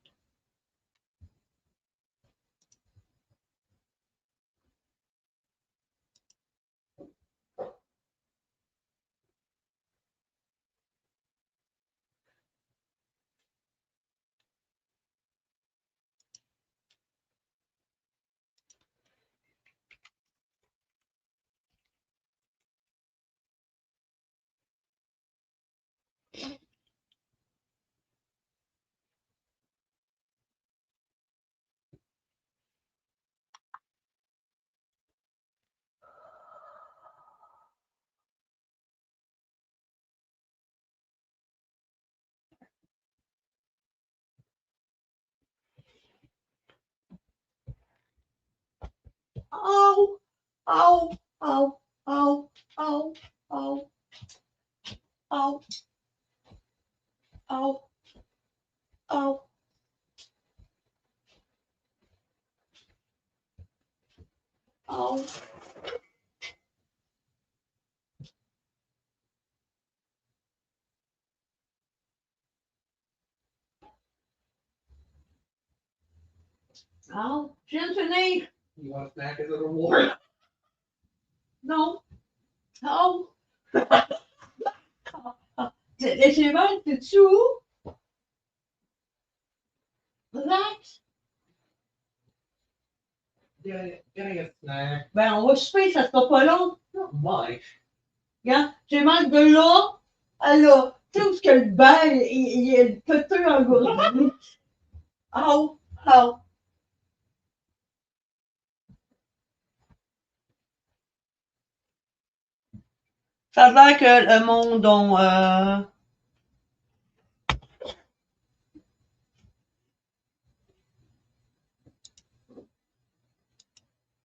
Ow, ow, ow, ow, ow, ow, ow, ow, ow, ow. Ow, Anthony. You want a snack as a reward? No, no. J'ai mal, t'es où? Relax. Getting a snack. Ben, on va souper, ça sera pas long. Not much. Regarde, j'ai mal de là à là. Tu sais, où ce que le banc, il est pété en gros. Oh, oh. Ça a l'air que le monde ont